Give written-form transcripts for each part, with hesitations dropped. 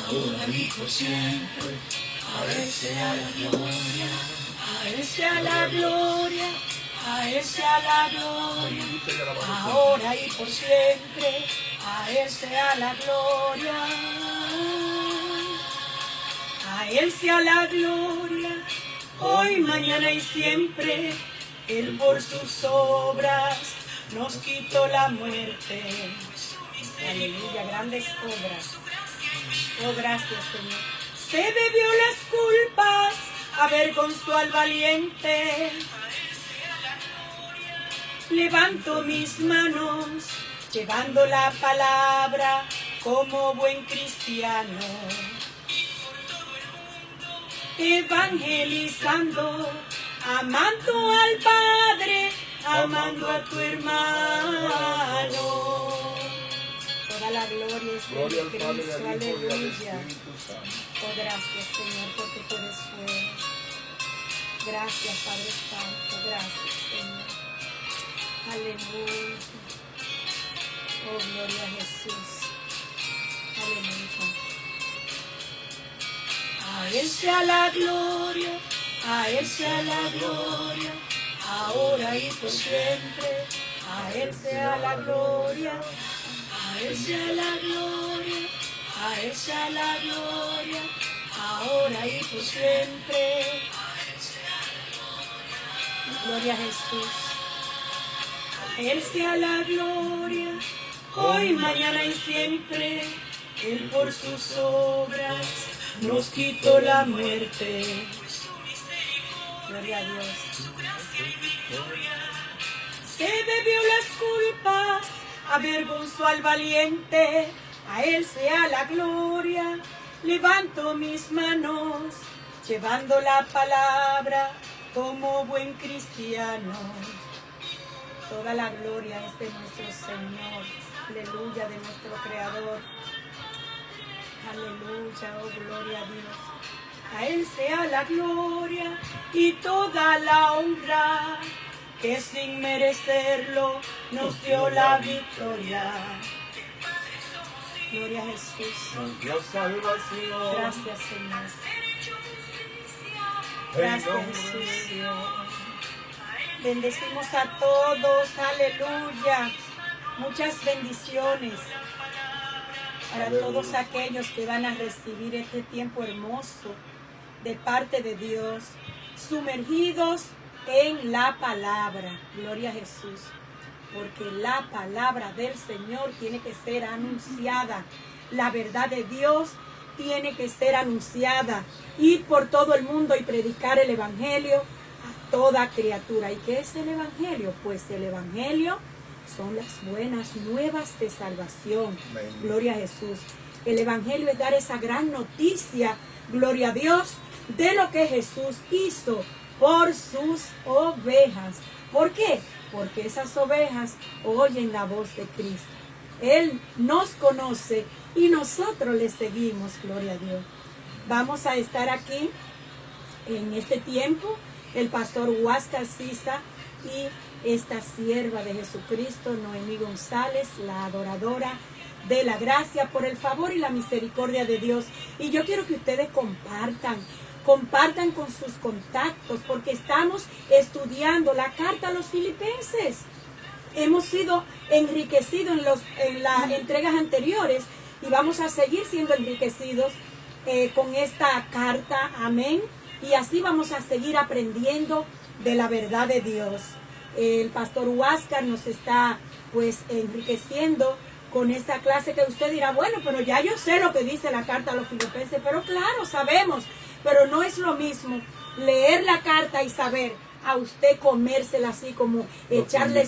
ahora y por siempre. A Él sea la gloria, a Él sea la gloria, a Él sea la gloria, ahora y por siempre. A Él sea la gloria, a Él sea la gloria, hoy, mañana y siempre. Él por sus obras nos quitó la muerte. Aleluya, grandes obras. Oh, gracias, Señor. Se bebió las culpas, avergonzó al valiente. Levanto mis manos, llevando la palabra como buen cristiano. Evangelizando, amando al Padre, amando a tu hermano. Toda la gloria es de Cristo, aleluya. Oh, gracias, Señor, porque tú eres bueno. Gracias, Padre Santo, gracias, Señor. Aleluya. Oh, gloria a Jesús. Aleluya. A Él sea la gloria, a Él sea la gloria, ahora y por siempre. A Él sea la gloria, a Él sea la gloria, a Él sea la gloria, ahora y por siempre. Gloria a Jesús. A Él sea la gloria, hoy, mañana y siempre. Él por sus obras nos quitó la muerte. Gloria a Dios. Se bebió las culpas, avergonzó al valiente. A Él sea la gloria. Levanto mis manos, llevando la palabra como buen cristiano. Toda la gloria es de nuestro Señor. Aleluya, de nuestro Creador. Aleluya, oh gloria a Dios. A Él sea la gloria y toda la honra, que sin merecerlo nos dio la victoria. Gloria a Jesús. Gracias, Señor. Gracias, Jesús. Bendecimos a todos, aleluya. Muchas bendiciones para todos aquellos que van a recibir este tiempo hermoso de parte de Dios, sumergidos en la palabra. Gloria a Jesús, porque la palabra del Señor tiene que ser anunciada. La verdad de Dios tiene que ser anunciada. Ir por todo el mundo y predicar el Evangelio a toda criatura. ¿Y qué es el Evangelio? Pues el Evangelio son las buenas nuevas de salvación. Amén. Gloria a Jesús. El Evangelio es dar esa gran noticia, gloria a Dios, de lo que Jesús hizo por sus ovejas. ¿Por qué? Porque esas ovejas oyen la voz de Cristo. Él nos conoce y nosotros le seguimos, gloria a Dios. Vamos a estar aquí en este tiempo, el pastor Huáscar Sisa y esta sierva de Jesucristo, Noemí González, la adoradora de la gracia, por el favor y la misericordia de Dios. Y yo quiero que ustedes compartan con sus contactos, porque estamos estudiando la carta a los filipenses. Hemos sido enriquecidos en las entregas anteriores y vamos a seguir siendo enriquecidos con esta carta, amén. Y así vamos a seguir aprendiendo de la verdad de Dios. El pastor Huáscar nos está pues enriqueciendo con esta clase, que usted dirá, bueno, pero ya yo sé lo que dice la carta a los filipenses. Pero claro, sabemos, pero no es lo mismo leer la carta y saber, a usted comérsela así, como echarle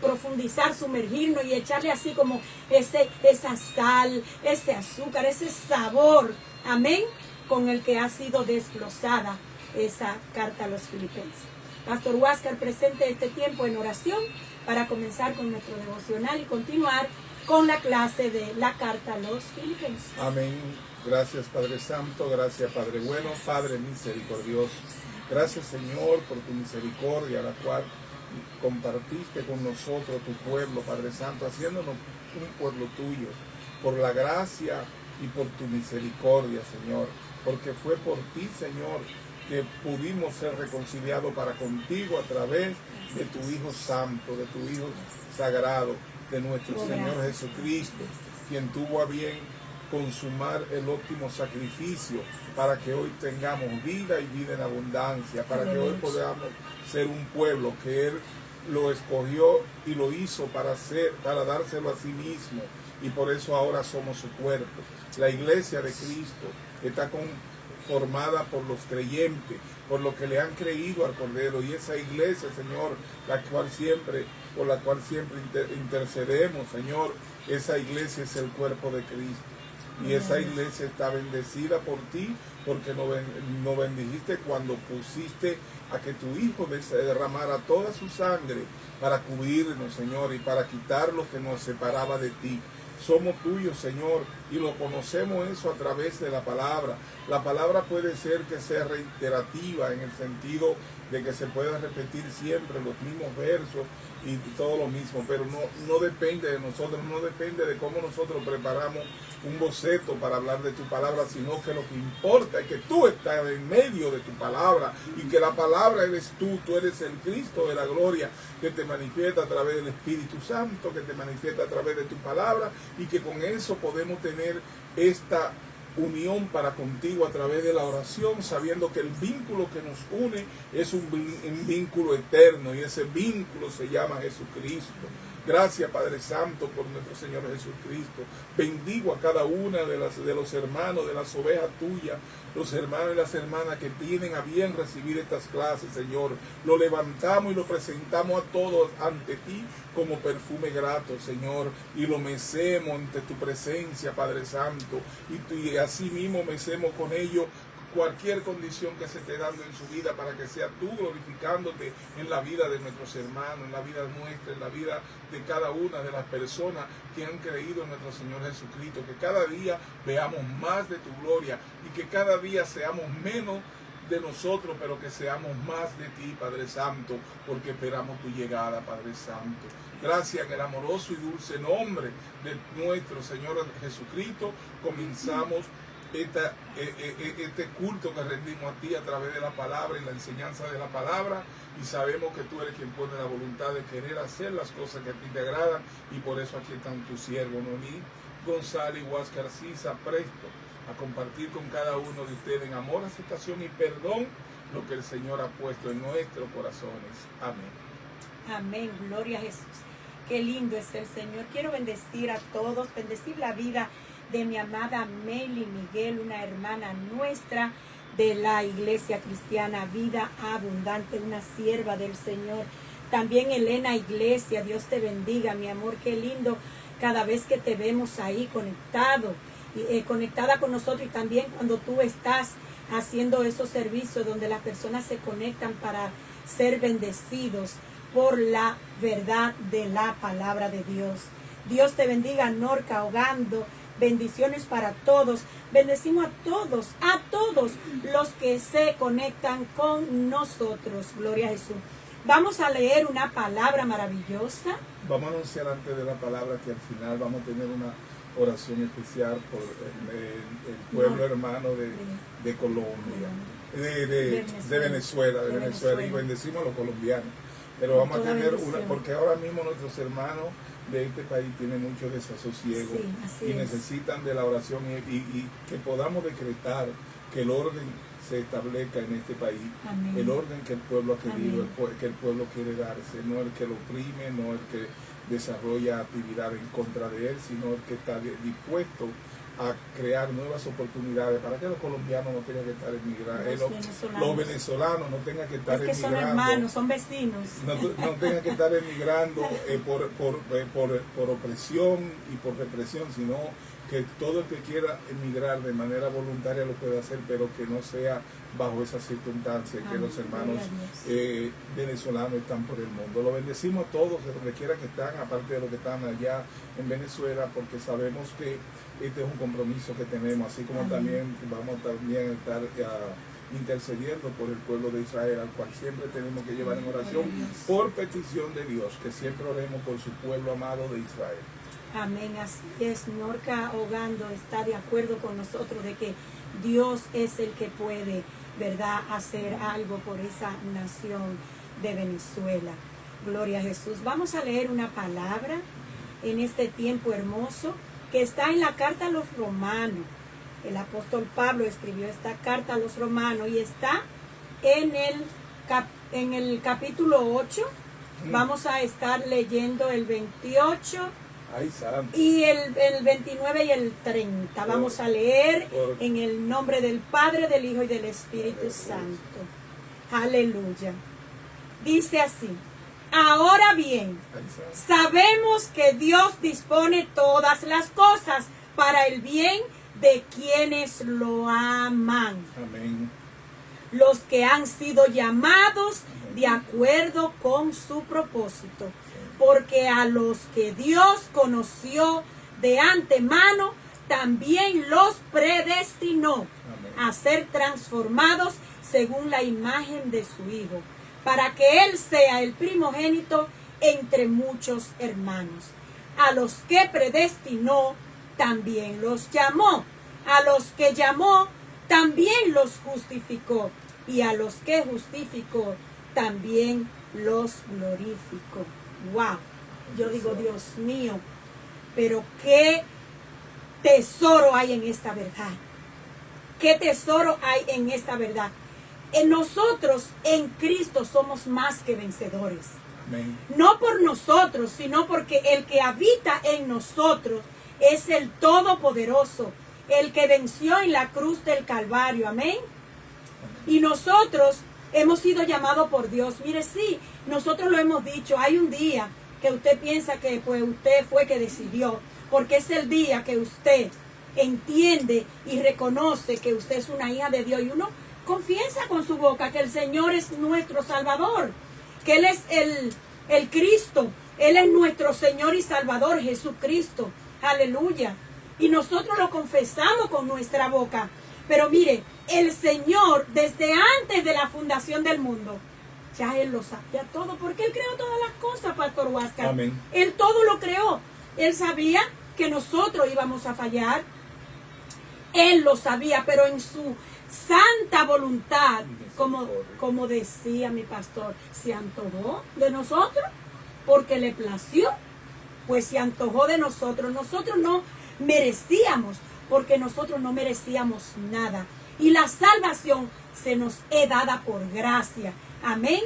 profundizar, sumergirnos y echarle así como esa sal, ese azúcar, ese sabor, amén, con el que ha sido desglosada esa carta a los filipenses. Pastor Huáscar, presente este tiempo en oración para comenzar con nuestro devocional y continuar con la clase de la carta a los filipenses. Amén. Gracias, Padre Santo. Gracias, Padre bueno. Padre misericordioso. Gracias, Señor, por tu misericordia, la cual compartiste con nosotros, tu pueblo, Padre Santo, haciéndonos un pueblo tuyo. Por la gracia y por tu misericordia, Señor, porque fue por ti, Señor, que pudimos ser reconciliados para contigo a través de tu Hijo Santo, de tu Hijo Sagrado, de nuestro Señor Jesucristo, quien tuvo a bien consumar el óptimo sacrificio para que hoy tengamos vida y vida en abundancia, para que hoy podamos ser un pueblo que Él lo escogió y lo hizo para dárselo a sí mismo, y por eso ahora somos su cuerpo. La iglesia de Cristo está formada por los creyentes, por los que le han creído al Cordero, y esa iglesia, Señor, por la cual siempre intercedemos, Señor, esa iglesia es el cuerpo de Cristo. Y esa iglesia está bendecida por ti, porque nos bendijiste cuando pusiste a que tu Hijo derramara toda su sangre para cubrirnos, Señor, y para quitar lo que nos separaba de ti. Somos tuyos, Señor, y lo conocemos eso a través de la palabra. La palabra puede ser que sea reiterativa en el sentido de que se pueda repetir siempre los mismos versos y todo lo mismo, pero no depende de nosotros, no depende de cómo nosotros preparamos un boceto para hablar de tu palabra, sino que lo que importa es que tú estás en medio de tu palabra y que la palabra eres tú eres el Cristo de la gloria que te manifiesta a través del Espíritu Santo, que te manifiesta a través de tu palabra, y que con eso podemos tener esta unión para contigo a través de la oración, sabiendo que el vínculo que nos une es un vínculo eterno, y ese vínculo se llama Jesucristo. Gracias, Padre Santo, por nuestro Señor Jesucristo. Bendigo a cada una de los hermanos, de las ovejas tuyas, los hermanos y las hermanas que tienen a bien recibir estas clases, Señor. Lo levantamos y lo presentamos a todos ante ti como perfume grato, Señor, y lo mecemos ante tu presencia, Padre Santo, y así mismo mecemos con ellos cualquier condición que se esté dando en su vida, para que sea tú glorificándote en la vida de nuestros hermanos, en la vida nuestra, en la vida de cada una de las personas que han creído en nuestro Señor Jesucristo. Que cada día veamos más de tu gloria y que cada día seamos menos de nosotros, pero que seamos más de ti, Padre Santo, porque esperamos tu llegada, Padre Santo. Gracias, en el amoroso y dulce nombre de nuestro Señor Jesucristo, comenzamos este culto que rendimos a ti a través de la palabra y la enseñanza de la palabra, y sabemos que tú eres quien pone la voluntad de querer hacer las cosas que a ti te agradan, y por eso aquí están tus siervos, Noemí González y Huáscar Sisa, presto a compartir con cada uno de ustedes en amor, aceptación y perdón lo que el Señor ha puesto en nuestros corazones. Amén. Amén, gloria a Jesús. Qué lindo es el Señor. Quiero bendecir a todos, bendecir la vida de mi amada Meli Miguel, una hermana nuestra de la Iglesia Cristiana Vida Abundante, una sierva del Señor. También Elena Iglesia, Dios te bendiga, mi amor, qué lindo cada vez que te vemos ahí conectada con nosotros, y también cuando tú estás haciendo esos servicios donde las personas se conectan para ser bendecidos por la verdad de la palabra de Dios. Dios te bendiga, Norca Hogando. Bendiciones para todos. Bendecimos a todos los que se conectan con nosotros. Gloria a Jesús. Vamos a leer una palabra maravillosa. Vamos a anunciar antes de la palabra que al final vamos a tener una oración especial por el pueblo hermano de Colombia, de Venezuela, y bendecimos a los colombianos. Pero vamos a tener una, porque ahora mismo nuestros hermanos de este país tienen mucho desasosiego, y necesitan de la oración, y que podamos decretar que el orden se establezca en este país. Amén. El orden que el pueblo ha querido, que el pueblo quiere darse, no el que lo oprime, no el que desarrolla actividad en contra de él, sino el que está dispuesto a crear nuevas oportunidades para que los colombianos no tengan que estar emigrando, los venezolanos no tengan que estar emigrando, son hermanos, son vecinos, no tengan que estar emigrando por opresión y por represión, sino que todo el que quiera emigrar de manera voluntaria lo pueda hacer, pero que no sea bajo esas circunstancias que los hermanos venezolanos están por el mundo. Lo bendecimos a todos, de donde quiera que están, aparte de los que están allá en Venezuela, porque sabemos que este es un compromiso que tenemos, así como también vamos también a estar intercediendo por el pueblo de Israel, al cual siempre tenemos que llevar en oración por petición de Dios, que siempre oremos por su pueblo amado de Israel. Amén, así es. Norca Ogando está de acuerdo con nosotros de que Dios es el que puede, ¿verdad?, hacer algo por esa nación de Venezuela. Gloria a Jesús. Vamos a leer una palabra en este tiempo hermoso que está en la carta a los romanos. El apóstol Pablo escribió esta carta a los romanos y está en el capítulo 8. Vamos a estar leyendo el 28 y el 29 y el 30. Vamos a leer en el nombre del Padre, del Hijo y del Espíritu Santo. Aleluya. Dice así: ahora bien, sabemos que Dios dispone todas las cosas para el bien de quienes lo aman. Amén. Los que han sido llamados de acuerdo con su propósito. Porque a los que Dios conoció de antemano, también los predestinó a ser transformados según la imagen de su Hijo, para que Él sea el primogénito entre muchos hermanos. A los que predestinó, también los llamó. A los que llamó, también los justificó. Y a los que justificó, también los glorificó. ¡Wow! Yo digo, Dios mío, pero qué tesoro hay en esta verdad. ¿Qué tesoro hay en esta verdad? En nosotros, en Cristo, somos más que vencedores. Amén. No por nosotros, sino porque el que habita en nosotros es el Todopoderoso, el que venció en la cruz del Calvario. Amén. Y nosotros hemos sido llamados por Dios. Mire, sí, nosotros lo hemos dicho. Hay un día que usted piensa que pues usted fue que decidió, porque es el día que usted entiende y reconoce que usted es una hija de Dios, y uno confiesa con su boca que el Señor es nuestro Salvador, que Él es el Cristo, Él es nuestro Señor y Salvador, Jesucristo. Aleluya. Y nosotros lo confesamos con nuestra boca. Pero mire, el Señor, desde antes de la fundación del mundo, ya Él lo sabía todo, porque Él creó todas las cosas, Pastor Huáscar. Amén. Él todo lo creó. Él sabía que nosotros íbamos a fallar. Él lo sabía, pero en su santa voluntad, como decía mi pastor, se antojó de nosotros, porque le plació, pues se antojó de nosotros. Nosotros no merecíamos, porque nosotros no merecíamos nada. Y la salvación se nos es dada por gracia. Amén.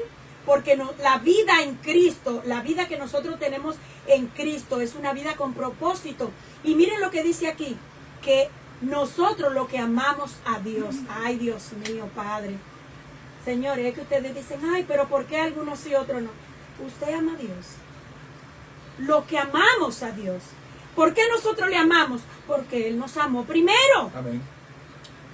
Porque la vida en Cristo, la vida que nosotros tenemos en Cristo es una vida con propósito. Y miren lo que dice aquí, que nosotros lo que amamos a Dios. Ay, Dios mío, Padre. Señores, es que ustedes dicen, ay, pero ¿por qué algunos sí y otros no? Usted ama a Dios. Lo que amamos a Dios. ¿Por qué nosotros le amamos? Porque Él nos amó primero. Amén.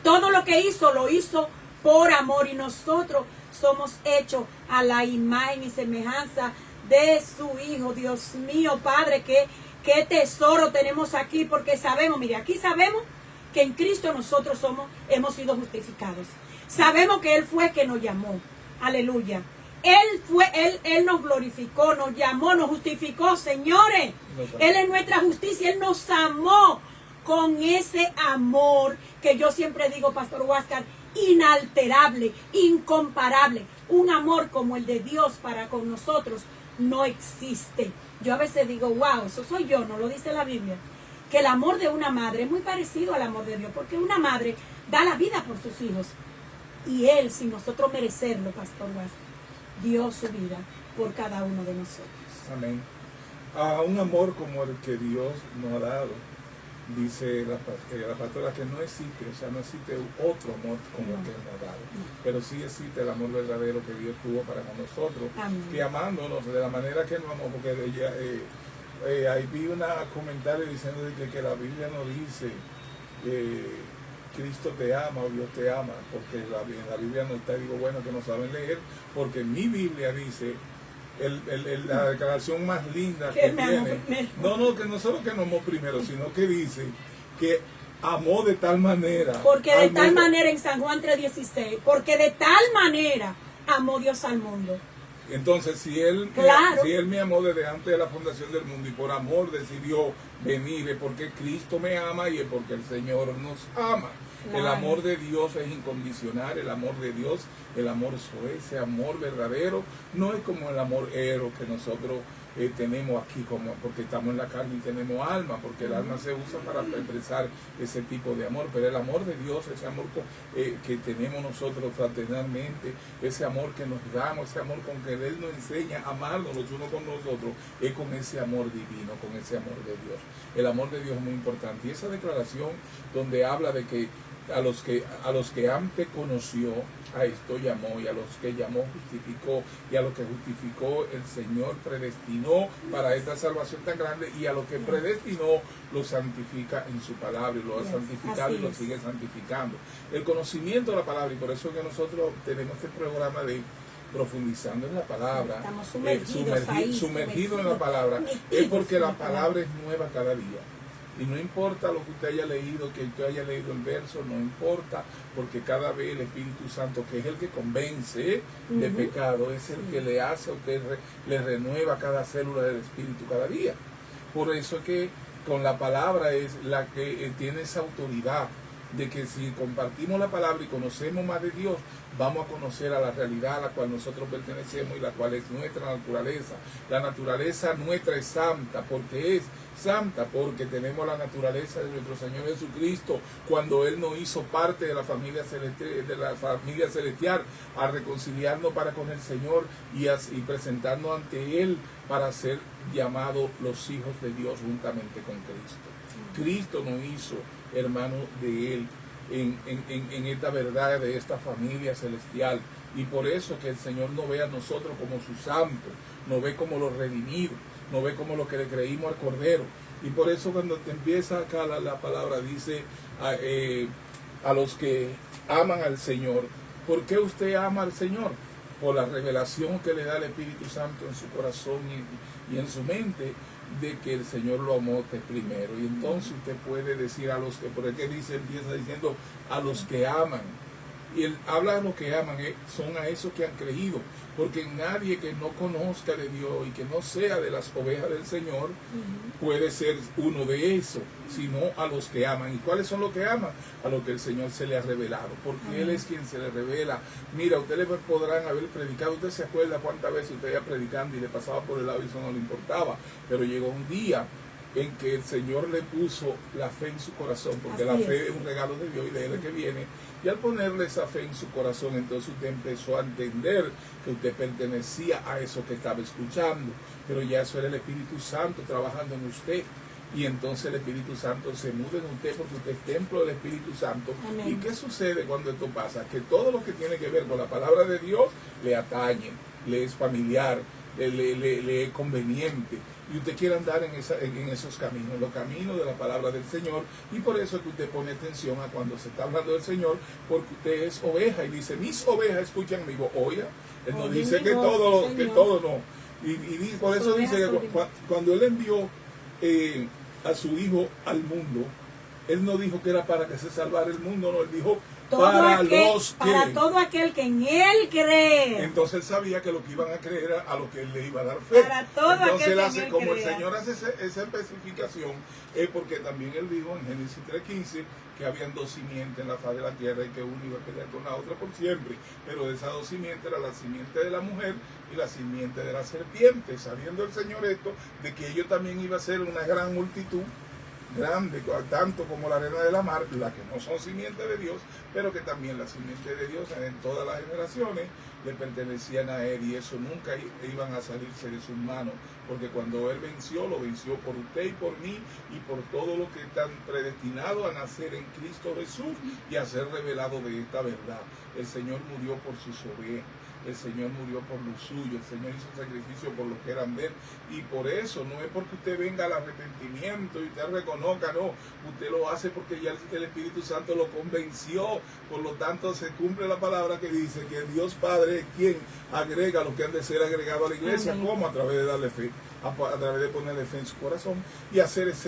Todo lo que hizo, lo hizo por amor. Y nosotros somos hechos a la imagen y semejanza de su Hijo. Dios mío, Padre, qué tesoro tenemos aquí. Porque sabemos, mire, aquí sabemos que en Cristo nosotros hemos sido justificados. Sabemos que Él fue que nos llamó. Aleluya. Él nos glorificó, nos llamó, nos justificó, señores. Él es nuestra justicia, Él nos amó con ese amor que yo siempre digo, Pastor Huáscar, inalterable, incomparable. Un amor como el de Dios para con nosotros no existe. Yo a veces digo, wow, eso soy yo, no lo dice la Biblia. Que el amor de una madre es muy parecido al amor de Dios, porque una madre da la vida por sus hijos. Y Él, sin nosotros merecerlo, Pastor Huáscar, dio su vida por cada uno de nosotros. Amén. A un amor como el que Dios nos ha dado, dice la pastora, que no existe, o sea, no existe otro amor como el que Él nos ha dado. Pero sí existe el amor verdadero que Dios tuvo para con nosotros. Amén. Que amándonos de la manera que nos amó, porque ahí vi un comentario diciendo que la Biblia no dice Cristo te ama o Dios te ama, porque en la Biblia no está. Digo, bueno, que no saben leer, porque mi Biblia dice la declaración más linda que tiene. Que no solo que nos amó primero, sino que dice que amó de tal manera. Porque de tal manera en San Juan 3:16, porque de tal manera amó Dios al mundo. Entonces, si él me amó desde antes de la fundación del mundo y por amor decidió venir, es porque Cristo me ama y es porque el Señor nos ama. Claro. El amor de Dios es incondicional, el amor de Dios, el amor soez, ese amor verdadero, no es como el amor eros que nosotros tenemos aquí, como porque estamos en la carne y tenemos alma, porque el alma se usa para expresar ese tipo de amor, pero el amor de Dios, ese amor que tenemos nosotros fraternalmente, ese amor que nos damos, ese amor con que Él nos enseña a amarnos los unos con los otros, es con ese amor divino, con ese amor de Dios. El amor de Dios es muy importante. Y esa declaración donde habla de que a los que antes conoció, a esto llamó, y a los que llamó justificó, y a los que justificó el Señor predestinó para esta salvación tan grande, y a los que predestinó lo santifica en su palabra, y lo ha santificado y lo sigue santificando. El conocimiento de la palabra, y por eso que nosotros tenemos este programa de profundizando en la palabra, sumergido en la palabra, es porque la palabra es nueva cada día. Y no importa lo que usted haya leído, que usted haya leído el verso, no importa, porque cada vez el Espíritu Santo, que es el que convence de pecado, es el que le hace a usted, le renueva cada célula del Espíritu cada día. Por eso es que con la palabra es la que tiene esa autoridad de que si compartimos la palabra y conocemos más de Dios, vamos a conocer a la realidad a la cual nosotros pertenecemos y la cual es nuestra naturaleza. La naturaleza nuestra es santa, porque es santa, porque tenemos la naturaleza de nuestro Señor Jesucristo, cuando Él nos hizo parte de la familia celestial, a reconciliarnos para con el Señor y presentarnos ante Él para ser llamados los hijos de Dios juntamente con Cristo. Cristo nos hizo hermanos de Él en esta verdad de esta familia celestial, y por eso que el Señor nos ve a nosotros como sus santos, nos ve como los redimidos, nos ve como los que le creímos al Cordero. Y por eso cuando te empieza acá la palabra dice a los que aman al Señor. ¿Por qué usted ama al Señor? Por la revelación que le da el Espíritu Santo en su corazón y en su mente, de que el Señor lo amó primero. Y entonces usted puede decir a los que, por el que empieza diciendo a los que aman. Y él habla de los que aman, son a esos que han creído, porque nadie que no conozca de Dios y que no sea de las ovejas del Señor puede ser uno de esos, sino a los que aman. ¿Y cuáles son los que aman? A los que el Señor se le ha revelado, porque Él es quien se le revela. Mira, ustedes podrán haber predicado, usted se acuerda cuántas veces usted iba predicando y le pasaba por el lado y eso no le importaba, pero llegó un día en que el Señor le puso la fe en su corazón, porque la fe es un regalo de Dios y de Él es que viene, y al ponerle esa fe en su corazón, entonces usted empezó a entender que usted pertenecía a eso que estaba escuchando, pero ya eso era el Espíritu Santo trabajando en usted, y entonces el Espíritu Santo se muda en usted porque usted es templo del Espíritu Santo. Amén. ¿Y qué sucede cuando esto pasa? Que todo lo que tiene que ver con la palabra de Dios le atañe, le es familiar, le es conveniente, y usted quiere andar en esos caminos, los caminos de la palabra del Señor, y por eso es que usted pone atención a cuando se está hablando del Señor, porque usted es oveja y dice, mis ovejas escuchan mi voz. Oiga, Él no dice que todo no, y por eso dice que cuando Él envió a su Hijo al mundo, Él no dijo que era para que se salvara el mundo, no, Él dijo para todo aquel que en Él cree. Entonces Él sabía que lo que iban a creer era a lo que Él le iba a dar fe. Para todo entonces aquel Él hace, que como crea. El Señor hace esa especificación, es porque también Él dijo en Génesis 3:15 que habían dos simientes en la faz de la tierra y que uno iba a pelear con la otra por siempre, pero de esas dos simientes era la simiente de la mujer y la simiente de la serpiente, sabiendo el Señor esto, de que ellos también iba a ser una gran multitud, grande, tanto como la arena de la mar, las que no son simiente de Dios, pero que también la simiente de Dios en todas las generaciones le pertenecían a Él, y eso nunca iban a salirse de sus manos, porque cuando Él venció, lo venció por usted y por mí y por todos los que están predestinados a nacer en Cristo Jesús y a ser revelados de esta verdad. El Señor murió por sus ovejas. El Señor murió por lo suyo, el Señor hizo sacrificio por los que eran de Él, y por eso no es porque usted venga al arrepentimiento y usted reconozca, no, usted lo hace porque ya el Espíritu Santo lo convenció. Por lo tanto se cumple la palabra que dice que Dios Padre es quien agrega lo que han de ser agregado a la iglesia. Amén. ¿Cómo? A través de darle fe, a través de ponerle fe en su corazón y hacer esa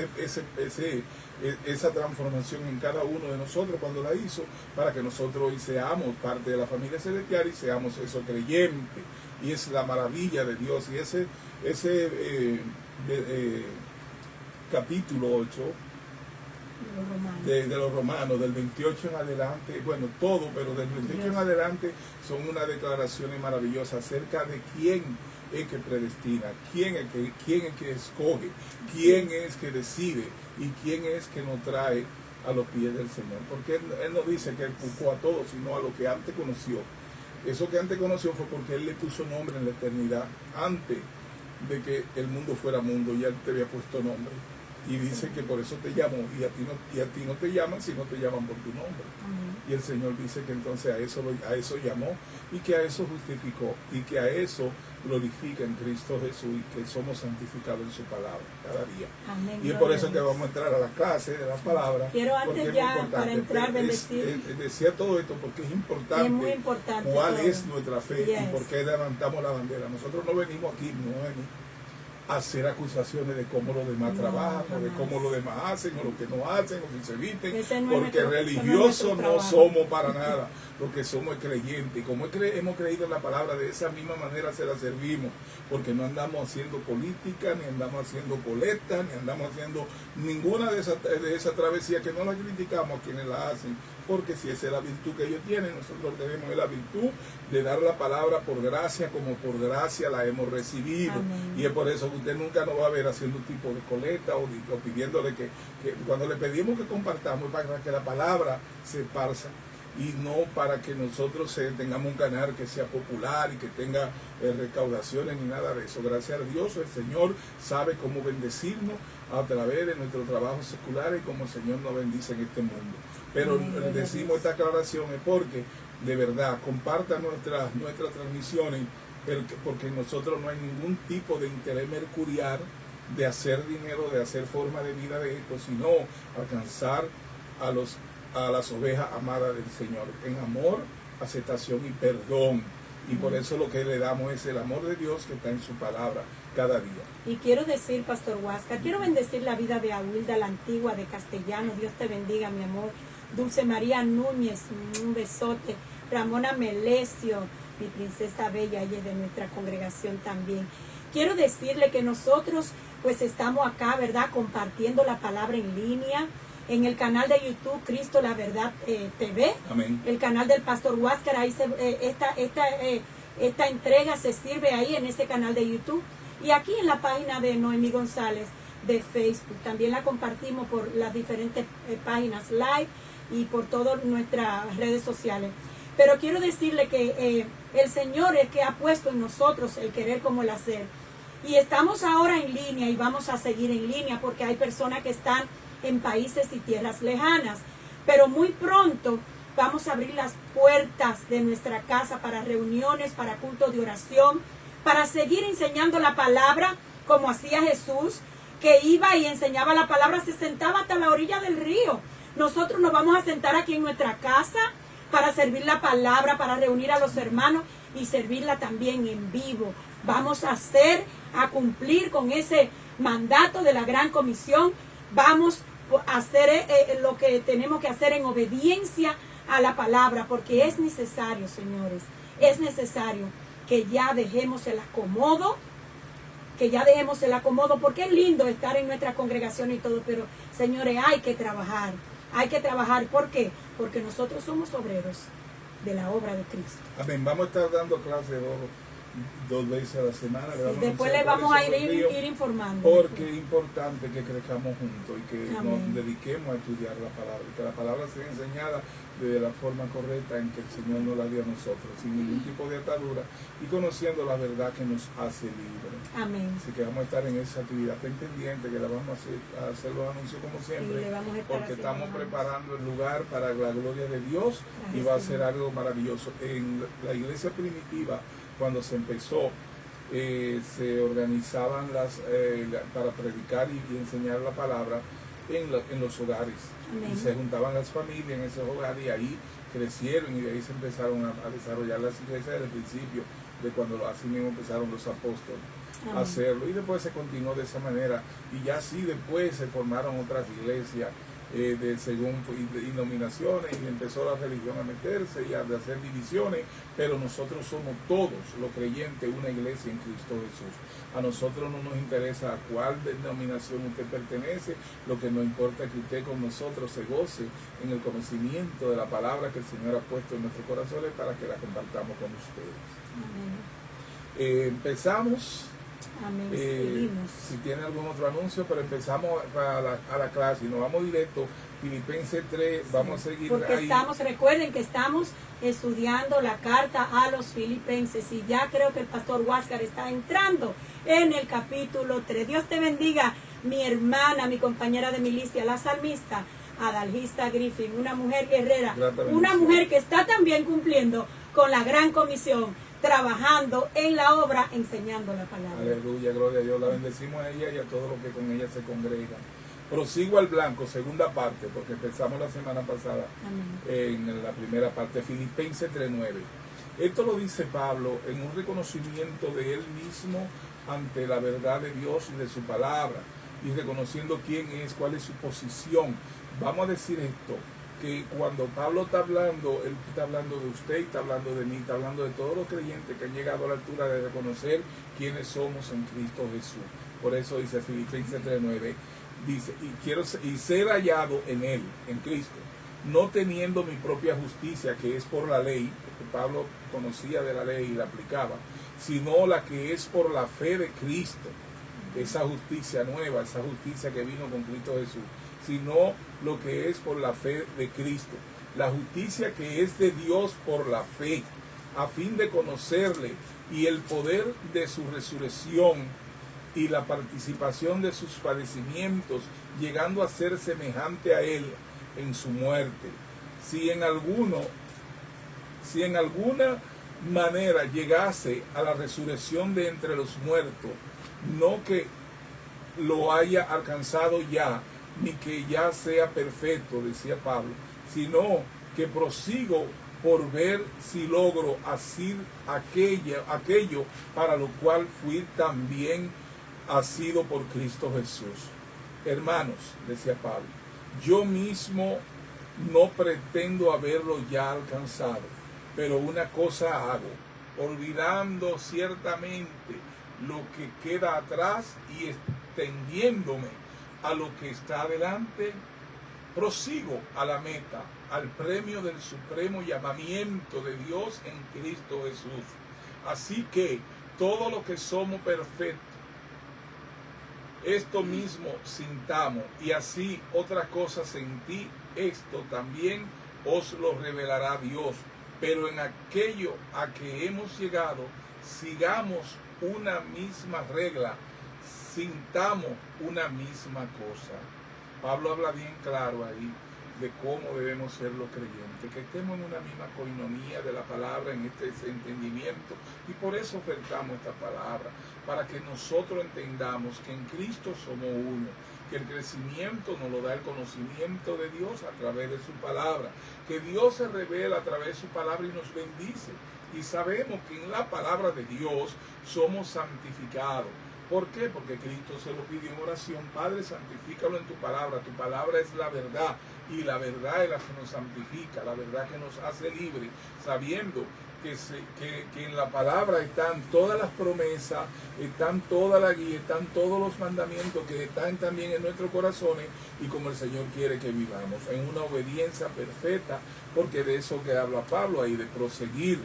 transformación en cada uno de nosotros cuando la hizo, para que nosotros hoy seamos parte de la familia celestial y seamos esos creyentes. y es la maravilla de Dios. Y ese capítulo 8 de los Romanos, del 28 en adelante, bueno, todo, pero del 28 en adelante son unas declaraciones maravillosas acerca de quién es que predestina, quién es que escoge, quién es que decide y quién es que nos trae a los pies del Señor. Porque Él no dice que Él buscó a todos, sino a lo que antes conoció. Eso que antes conoció fue porque Él le puso nombre en la eternidad, antes de que el mundo fuera mundo, ya Él te había puesto nombre. Y dice que por eso te llamó, y a ti no te llaman si no te llaman por tu nombre. Y el Señor dice que entonces a eso llamó, y que a eso justificó, y que a eso glorifica en Cristo Jesús, y que somos santificados en su palabra cada día. Amén. Y es por eso que vamos a entrar a la clase de la palabra. Quiero antes ya, para entrar, bendecir. Decía todo esto porque es importante, es muy importante cuál todo. es nuestra fe y por qué levantamos la bandera. Nosotros no venimos aquí, hacer acusaciones de cómo los demás trabajan, o de cómo los demás hacen, o lo que no hacen, o si se visten, porque religiosos no somos para nada. Lo que somos es creyentes, y como hemos creído en la palabra, de esa misma manera se la servimos, porque no andamos haciendo política, ni andamos haciendo colecta, ni andamos haciendo ninguna de esas travesías, que no la criticamos a quienes la hacen, porque si esa es la virtud que ellos tienen, nosotros tenemos la virtud de dar la palabra por gracia, como por gracia la hemos recibido. Amén. Y es por eso que usted nunca nos va a ver haciendo un tipo de colecta o pidiéndole que cuando le pedimos que compartamos, para que la palabra se esparza, y no para que nosotros tengamos un canal que sea popular y que tenga recaudaciones ni nada de eso. Gracias a Dios, el Señor sabe cómo bendecirnos a través de nuestro trabajo secular y como el Señor nos bendice en este mundo. Pero decimos esta aclaración es porque, de verdad, compartan nuestras transmisiones, porque nosotros no hay ningún tipo de interés mercurial de hacer dinero, de hacer forma de vida de esto, sino alcanzar a las ovejas amadas del Señor, en amor, aceptación y perdón. Y por eso lo que le damos es el amor de Dios que está en su palabra cada día. Y quiero decir, Pastor Huáscar, quiero bendecir la vida de Aguilda la Antigua de Castellano. Dios te bendiga, mi amor. Dulce María Núñez, un besote. Ramona Melesio, mi princesa bella, ella es de nuestra congregación también. Quiero decirle que nosotros pues estamos acá, ¿verdad?, compartiendo la palabra en línea, en el canal de YouTube Cristo la Verdad TV. Amén. El canal del Pastor Huáscar, ahí esta entrega se sirve ahí en ese canal de YouTube. Y aquí en la página de Noemí González de Facebook, también la compartimos por las diferentes páginas live y por todas nuestras redes sociales. Pero quiero decirle que el Señor es que ha puesto en nosotros el querer como el hacer. Y estamos ahora en línea y vamos a seguir en línea porque hay personas que están en países y tierras lejanas. Pero muy pronto vamos a abrir las puertas de nuestra casa para reuniones, para cultos de oración, para seguir enseñando la palabra como hacía Jesús, que iba y enseñaba la palabra, se sentaba hasta la orilla del río. Nosotros nos vamos a sentar aquí en nuestra casa para servir la palabra, para reunir a los hermanos y servirla también en vivo. Vamos a cumplir con ese mandato de la Gran Comisión. Vamos a hacer lo que tenemos que hacer en obediencia a la palabra, porque es necesario, señores, es necesario que ya dejemos el acomodo, porque es lindo estar en nuestra congregación y todo, pero, señores, hay que trabajar. ¿Por qué? Porque nosotros somos obreros de la obra de Cristo. Amén. Vamos a estar dando clases dos veces a la semana. Sí, después le vamos a ir informando. Porque es importante que crezcamos juntos y que nos dediquemos a estudiar la palabra, y que la palabra sea enseñada de la forma correcta en que el Señor nos la dio a nosotros, sin ningún tipo de atadura y conociendo la verdad que nos hace libres. Amén. Así que vamos a estar en esa actividad. Estén pendientes que la vamos a hacer los anuncios como siempre, porque estamos preparando el lugar para la gloria de Dios. Gracias. Y va a ser algo maravilloso. En la iglesia primitiva, cuando se empezó, se organizaban para predicar y enseñar la palabra en los hogares. Amén. Y se juntaban las familias en esos hogares y ahí crecieron y de ahí se empezaron a desarrollar las iglesias desde el principio, de cuando así mismo empezaron los apóstoles. Amén. A hacerlo, y después se continuó de esa manera y ya así después se formaron otras iglesias según denominaciones, y empezó la religión a meterse y a hacer divisiones, pero nosotros somos todos los creyentes una iglesia en Cristo Jesús. A nosotros no nos interesa a cuál denominación usted pertenece, lo que nos importa es que usted con nosotros se goce en el conocimiento de la palabra que el Señor ha puesto en nuestros corazones para que la compartamos con ustedes. Empezamos. Amén. Si tiene algún otro anuncio, pero empezamos a la clase y nos vamos directo. Filipenses 3, vamos a seguir porque ahí. Recuerden que estamos estudiando la carta a los filipenses y ya creo que el pastor Huáscar está entrando en el capítulo 3. Dios te bendiga, mi hermana, mi compañera de milicia, la salmista Adalgisa Griffin, una mujer guerrera, una mujer que está también cumpliendo con la gran comisión, trabajando en la obra, enseñando la palabra. Aleluya, gloria a Dios. La bendecimos a ella y a todos los que con ella se congregan. Prosigo al blanco, segunda parte, porque empezamos la semana pasada. Amén. En la primera parte, Filipenses 3:9. Esto lo dice Pablo en un reconocimiento de él mismo ante la verdad de Dios y de su palabra, y reconociendo quién es, cuál es su posición. Vamos a decir esto, que cuando Pablo está hablando, él está hablando de usted, está hablando de mí, está hablando de todos los creyentes que han llegado a la altura de reconocer quiénes somos en Cristo Jesús. Por eso dice Filipenses 3:9, dice, y ser hallado en él, en Cristo, no teniendo mi propia justicia, que es por la ley, porque Pablo conocía de la ley y la aplicaba, sino la que es por la fe de Cristo, esa justicia nueva, esa justicia que vino con Cristo Jesús, sino lo que es por la fe de Cristo, la justicia que es de Dios por la fe, a fin de conocerle y el poder de su resurrección y la participación de sus padecimientos, llegando a ser semejante a él en su muerte. Si en alguna manera llegase a la resurrección de entre los muertos, no que lo haya alcanzado ya, ni que ya sea perfecto, decía Pablo, sino que prosigo por ver si logro asir aquello para lo cual fui también asido por Cristo Jesús. Hermanos, decía Pablo, yo mismo no pretendo haberlo ya alcanzado, pero una cosa hago, olvidando ciertamente lo que queda atrás y extendiéndome a lo que está adelante, prosigo a la meta, al premio del supremo llamamiento de Dios en Cristo Jesús. Así que todo lo que somos perfectos, esto mismo sintamos, y así otra cosa sentí, esto también os lo revelará Dios. Pero en aquello a que hemos llegado, sigamos una misma regla, sintamos una misma cosa. Pablo habla bien claro ahí de cómo debemos ser los creyentes, que estemos en una misma coinonía de la palabra, en este entendimiento, y por eso ofertamos esta palabra, para que nosotros entendamos que en Cristo somos uno, que el crecimiento nos lo da el conocimiento de Dios a través de su palabra, que Dios se revela a través de su palabra y nos bendice, y sabemos que en la palabra de Dios somos santificados. ¿Por qué? Porque Cristo se lo pidió en oración: Padre, santifícalo en tu palabra es la verdad, y la verdad es la que nos santifica, la verdad que nos hace libres, sabiendo que en la palabra están todas las promesas, están toda la guía, están todos los mandamientos que están también en nuestros corazones, y como el Señor quiere que vivamos, en una obediencia perfecta, porque de eso que habla Pablo ahí, de proseguir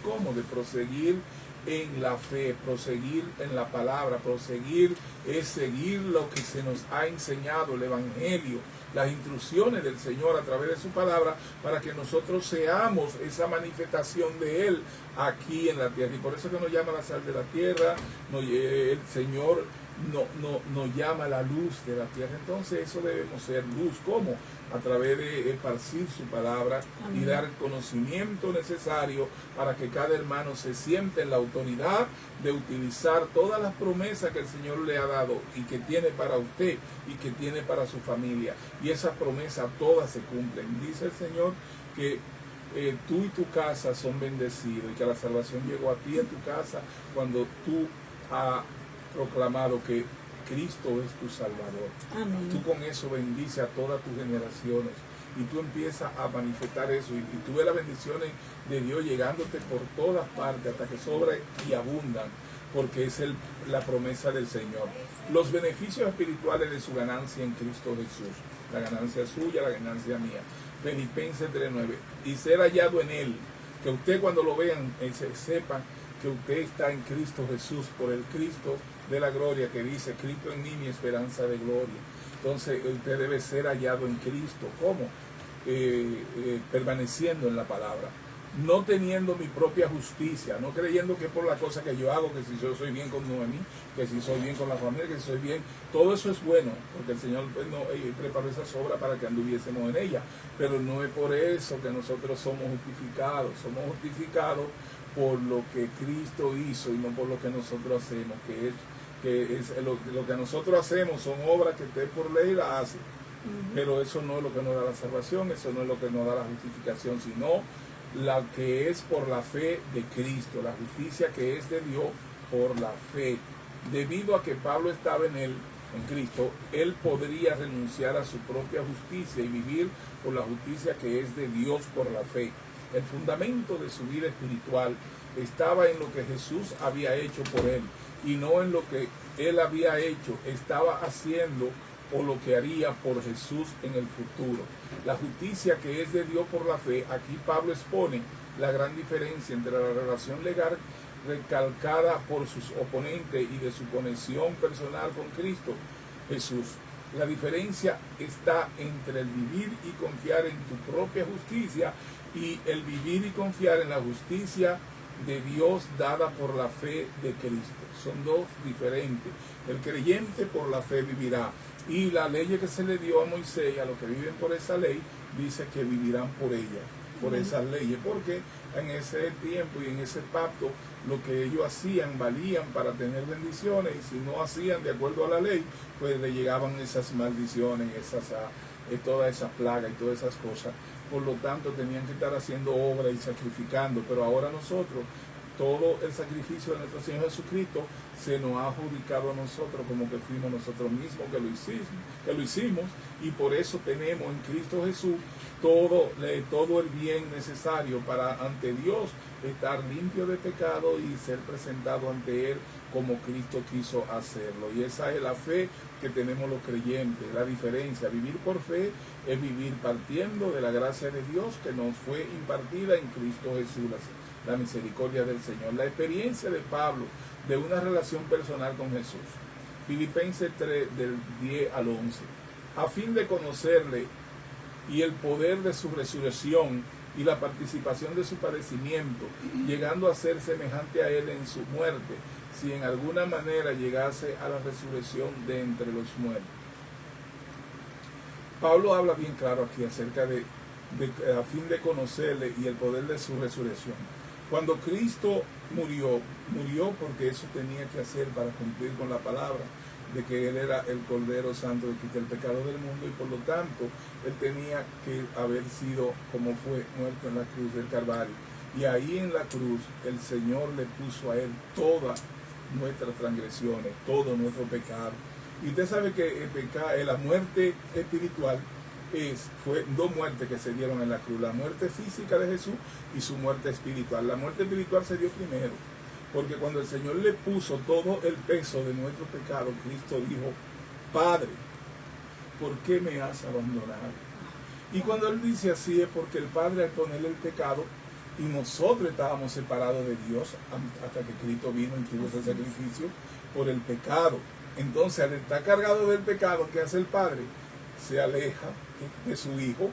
¿cómo? De proseguir en la fe, proseguir en la palabra, proseguir es seguir lo que se nos ha enseñado, el Evangelio, las instrucciones del Señor a través de su palabra, para que nosotros seamos esa manifestación de Él aquí en la tierra. Y por eso que nos llama la sal de la tierra, el Señor nos llama la luz de la tierra. Entonces eso debemos ser luz. ¿Cómo? A través de esparcir su palabra. Amén. Y dar el conocimiento necesario para que cada hermano se sienta en la autoridad de utilizar todas las promesas que el Señor le ha dado y que tiene para usted y que tiene para su familia. Y esas promesas todas se cumplen. Dice el Señor que tú y tu casa son bendecidos, y que la salvación llegó a ti y a tu casa cuando tú has proclamado que Cristo es tu Salvador. Amén. Tú con eso bendices a todas tus generaciones y tú empiezas a manifestar eso y tú ves las bendiciones de Dios llegándote por todas partes hasta que sobran y abundan, porque es la promesa del Señor. Los beneficios espirituales de su ganancia en Cristo Jesús, la ganancia suya, la ganancia mía. Filipenses 3:9, y ser hallado en Él, que usted cuando lo vean sepan que usted está en Cristo Jesús, por el Cristo de la gloria, que dice, Cristo en mí, mi esperanza de gloria. Entonces usted debe ser hallado en Cristo. ¿Cómo? Permaneciendo en la palabra, no teniendo mi propia justicia, no creyendo que por la cosa que yo hago, que si yo soy bien con Noemí, que si soy bien con la familia, que si soy bien, todo eso es bueno, porque el Señor preparó esa obra para que anduviésemos en ella, pero no es por eso que nosotros somos justificados por lo que Cristo hizo y no por lo que nosotros hacemos, lo que nosotros hacemos son obras que usted por ley la hace, pero eso no es lo que nos da la salvación, eso no es lo que nos da la justificación, sino la que es por la fe de Cristo, la justicia que es de Dios por la fe. Debido a que Pablo estaba en Cristo, él podría renunciar a su propia justicia y vivir por la justicia que es de Dios por la fe. El fundamento de su vida espiritual estaba en lo que Jesús había hecho por él y no en lo que él había hecho, estaba haciendo o lo que haría por Jesús en el futuro. La justicia que es de Dios por la fe, aquí Pablo expone la gran diferencia entre la relación legal recalcada por sus oponentes y de su conexión personal con Cristo Jesús. La diferencia está entre el vivir y confiar en tu propia justicia y el vivir y confiar en la justicia de Dios dada por la fe de Cristo. Son dos diferentes. El creyente por la fe vivirá. Y la ley que se le dio a Moisés y a los que viven por esa ley, dice que vivirán por ella, por esas leyes, porque en ese tiempo y en ese pacto, lo que ellos hacían valían para tener bendiciones, y si no hacían de acuerdo a la ley, pues le llegaban esas maldiciones, todas esas plagas y todas esas cosas. Por lo tanto, tenían que estar haciendo obra y sacrificando, pero ahora nosotros, todo el sacrificio de nuestro Señor Jesucristo se nos ha adjudicado a nosotros como que fuimos nosotros mismos que lo hicimos, y por eso tenemos en Cristo Jesús todo el bien necesario para ante Dios estar limpio de pecado y ser presentado ante Él como Cristo quiso hacerlo. Y esa es la fe que tenemos los creyentes. La diferencia, vivir por fe, es vivir partiendo de la gracia de Dios que nos fue impartida en Cristo Jesús, la misericordia del Señor. La experiencia de Pablo de una relación personal con Jesús. Filipenses 3, del 10 al 11. A fin de conocerle y el poder de su resurrección y la participación de su padecimiento, llegando a ser semejante a él en su muerte, si en alguna manera llegase a la resurrección de entre los muertos. Pablo habla bien claro aquí acerca de a fin de conocerle y el poder de su resurrección. Cuando Cristo murió porque eso tenía que hacer para cumplir con la palabra de que Él era el Cordero Santo que quita el pecado del mundo, y por lo tanto Él tenía que haber sido como fue muerto en la cruz del Calvario. Y ahí en la cruz el Señor le puso a Él todas nuestras transgresiones, todo nuestro pecado. Y usted sabe que la muerte espiritual fue dos muertes que se dieron en la cruz: la muerte física de Jesús y su muerte espiritual. La muerte espiritual se dio primero, porque cuando el Señor le puso todo el peso de nuestro pecado, Cristo dijo: Padre, ¿por qué me has abandonado? Y cuando Él dice así es porque el Padre, al ponerle el pecado, y nosotros estábamos separados de Dios hasta que Cristo vino y tuvo ese sacrificio por el pecado. Entonces, al estar cargado del pecado, ¿qué hace el Padre? Se aleja de su Hijo,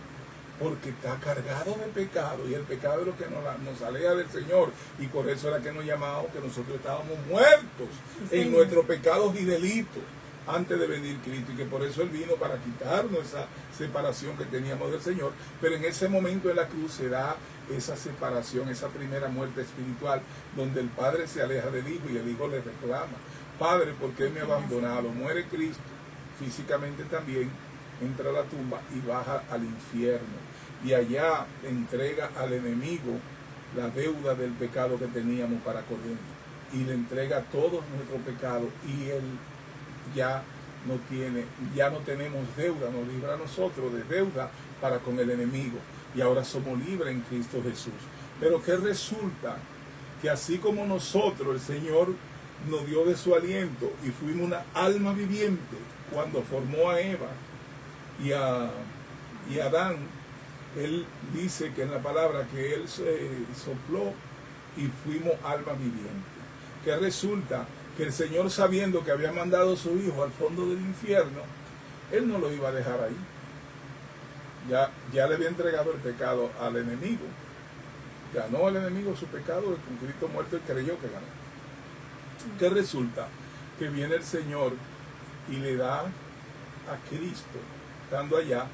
porque está cargado de pecado, y el pecado es lo que nos aleja del Señor, y por eso era que nos llamamos que nosotros estábamos muertos en nuestros pecados y delitos antes de venir Cristo, y que por eso Él vino para quitarnos esa separación que teníamos del Señor. Pero en ese momento en la cruz se da esa separación, esa primera muerte espiritual, donde el Padre se aleja del Hijo y el Hijo le reclama: Padre, ¿por qué me ha abandonado? Muere Cristo físicamente también, entra a la tumba y baja al infierno, y allá entrega al enemigo la deuda del pecado que teníamos para con él, y le entrega todos nuestros pecados, y él ya ya no tenemos deuda, nos libra a nosotros de deuda para con el enemigo. Y ahora somos libres en Cristo Jesús. Pero ¿qué resulta? Que así como nosotros, el Señor nos dio de su aliento y fuimos una alma viviente cuando formó a Eva y a Adán, Él dice que en la palabra que Él sopló y fuimos alma viviente. Que resulta que el Señor, sabiendo que había mandado a su Hijo al fondo del infierno, Él no lo iba a dejar ahí. Ya le había entregado el pecado al enemigo. Ganó el enemigo su pecado, con Cristo muerto, y creyó que ganó. ¿Qué resulta? Que viene el Señor y le da a Cristo, estando allá,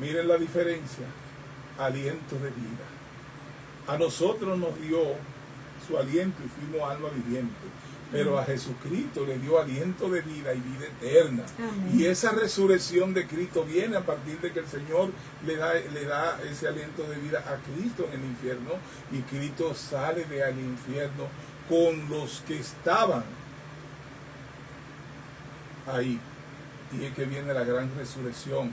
miren la diferencia, aliento de vida. A nosotros nos dio su aliento y fuimos alma viviente, pero a Jesucristo le dio aliento de vida y vida eterna. Amén. Y esa resurrección de Cristo viene a partir de que el Señor le da ese aliento de vida a Cristo en el infierno, y Cristo sale del infierno con los que estaban ahí. Y es que viene la gran resurrección.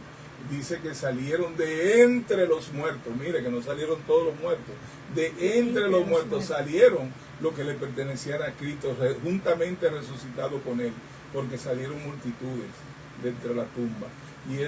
Dice que salieron de entre los muertos. Mire que no salieron todos los muertos. De entre los muertos salieron los que le pertenecían a Cristo, juntamente resucitado con Él, porque salieron multitudes de entre la tumba. Y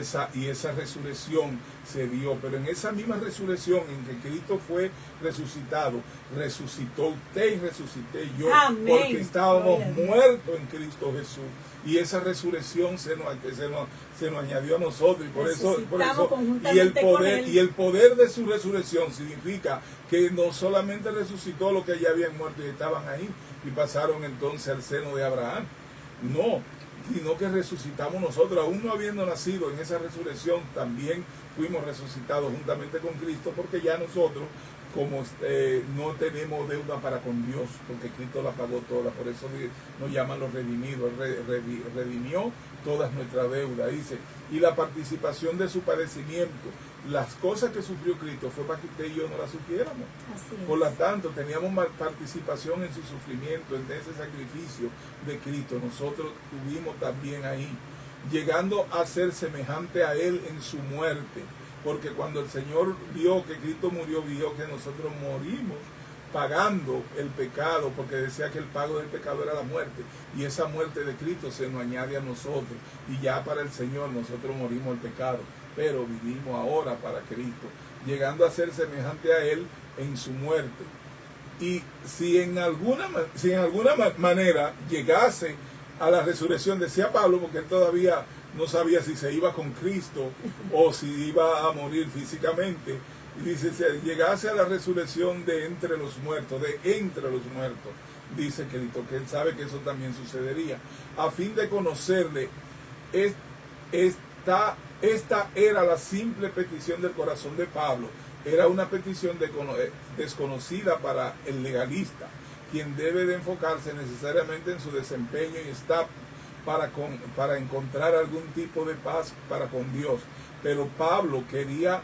esa resurrección se dio. Pero en esa misma resurrección en que Cristo fue resucitado, resucitó usted y resucité yo. Amén. Porque estábamos muertos en Cristo Jesús. Y esa resurrección se nos añadió a nosotros. Y por eso y el poder de su resurrección significa que no solamente resucitó los que ya habían muerto y estaban ahí y pasaron entonces al seno de Abraham. No, sino que resucitamos nosotros, aún no habiendo nacido en esa resurrección, también fuimos resucitados juntamente con Cristo, porque ya nosotros, como no tenemos deuda para con Dios, porque Cristo la pagó toda, por eso nos llaman los redimidos. Redimió todas nuestras deudas, dice, y la participación de su padecimiento. Las cosas que sufrió Cristo fue para que usted y yo no las sufriéramos. Por lo tanto, teníamos participación en su sufrimiento, en ese sacrificio de Cristo. Nosotros tuvimos también ahí, llegando a ser semejante a Él en su muerte. Porque cuando el Señor vio que Cristo murió, vio que nosotros morimos pagando el pecado, porque decía que el pago del pecado era la muerte, y esa muerte de Cristo se nos añade a nosotros, y ya para el Señor nosotros morimos el pecado, pero vivimos ahora para Cristo, llegando a ser semejante a Él en su muerte. Y si en alguna manera llegase a la resurrección, decía Pablo, porque él todavía no sabía si se iba con Cristo o si iba a morir físicamente, y dice, si llegase a la resurrección de entre los muertos, dice Cristo, que él sabe que eso también sucedería, a fin de conocerle. Esta era la simple petición del corazón de Pablo. Era una petición desconocida para el legalista, quien debe de enfocarse necesariamente en su desempeño y está para encontrar algún tipo de paz para con Dios. Pero Pablo quería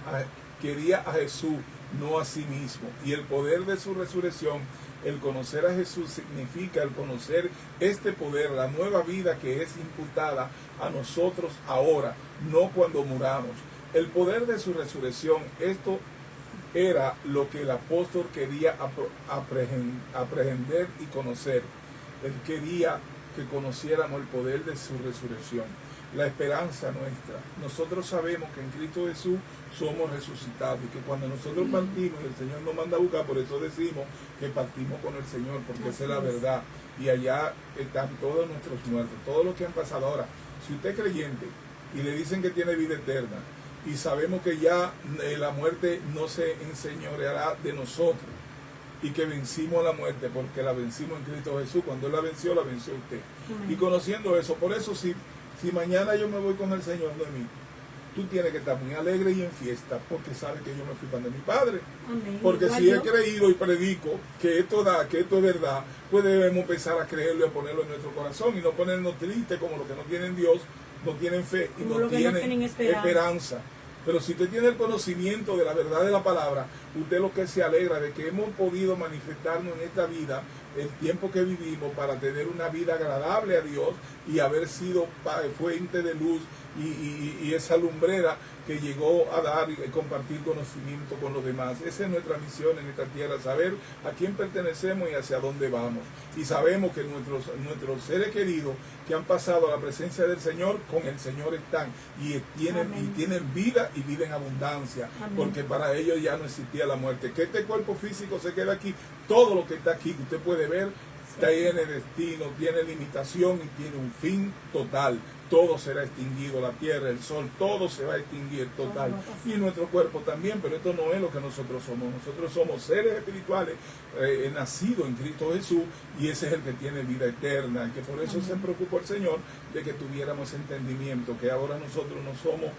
a Jesús, no a sí mismo. Y el poder de su resurrección, el conocer a Jesús, significa el conocer este poder, la nueva vida que es imputada a nosotros ahora, no cuando muramos. El poder de su resurrección, esto era lo que el apóstol quería aprehender y conocer. Él quería que conociéramos el poder de su resurrección, la esperanza nuestra. Nosotros sabemos que en Cristo Jesús somos resucitados, y que cuando nosotros partimos, el Señor nos manda a buscar. Por eso decimos que partimos con el Señor, porque esa es la verdad, y allá están todos nuestros muertos, todos los que han pasado. Ahora, si usted es creyente y le dicen que tiene vida eterna, y sabemos que ya la muerte no se enseñoreará de nosotros, y que vencimos la muerte porque la vencimos en Cristo Jesús. Cuando Él la venció usted. Y conociendo eso, por eso si mañana yo me voy con el Señor de mí, tú tienes que estar muy alegre y en fiesta, porque sabes que yo me fui para mi Padre. Amén. Porque si he creído y predico que esto es verdad, pues debemos empezar a creerlo y a ponerlo en nuestro corazón, y no ponernos tristes como los que no tienen Dios, no tienen fe y no tienen esperanza. Pero si usted tiene el conocimiento de la verdad de la palabra, usted lo que se alegra de que hemos podido manifestarnos en esta vida, el tiempo que vivimos, para tener una vida agradable a Dios y haber sido fuente de luz y esa lumbrera que llegó a dar y compartir conocimiento con los demás. Esa es nuestra misión en esta tierra, saber a quién pertenecemos y hacia dónde vamos. Y sabemos que nuestros seres queridos que han pasado a la presencia del Señor, con el Señor están y tienen vida y vida en abundancia. Amén. Porque para ellos ya no existía la muerte. Que este cuerpo físico se queda aquí, todo lo que está aquí, que usted puede ver, tiene destino, tiene limitación y tiene un fin total. Todo será extinguido, la tierra, el sol, todo se va a extinguir total. Y nuestro cuerpo también, pero esto no es lo que nosotros somos. Nosotros somos seres espirituales nacidos en Cristo Jesús, y ese es el que tiene vida eterna. Y que por eso se preocupó el Señor de que tuviéramos entendimiento, que ahora nosotros no somos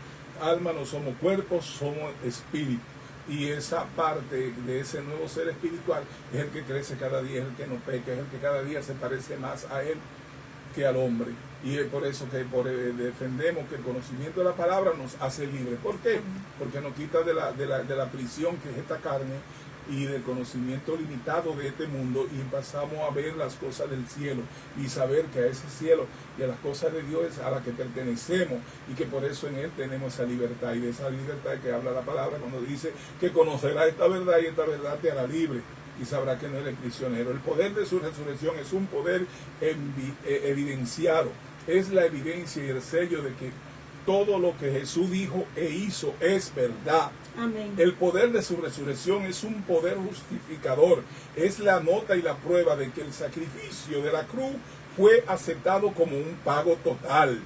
alma, no somos cuerpo, somos espíritu. Y esa parte de ese nuevo ser espiritual es el que crece cada día, es el que no peca, es el que cada día se parece más a Él que al hombre. Y es por eso que defendemos que el conocimiento de la palabra nos hace libres. ¿Por qué? Porque nos quita de la prisión que es esta carne y del conocimiento limitado de este mundo, y pasamos a ver las cosas del cielo y saber que a ese cielo y a las cosas de Dios es a las que pertenecemos, y que por eso en Él tenemos esa libertad. Y de esa libertad que habla la palabra cuando dice que conocerá esta verdad y esta verdad te hará libre y sabrá que no eres prisionero. El poder de su resurrección es un poder evidenciado, es la evidencia y el sello de que todo lo que Jesús dijo e hizo es verdad. Amén. El poder de su resurrección es un poder justificador, es la nota y la prueba de que el sacrificio de la cruz fue aceptado como un pago total.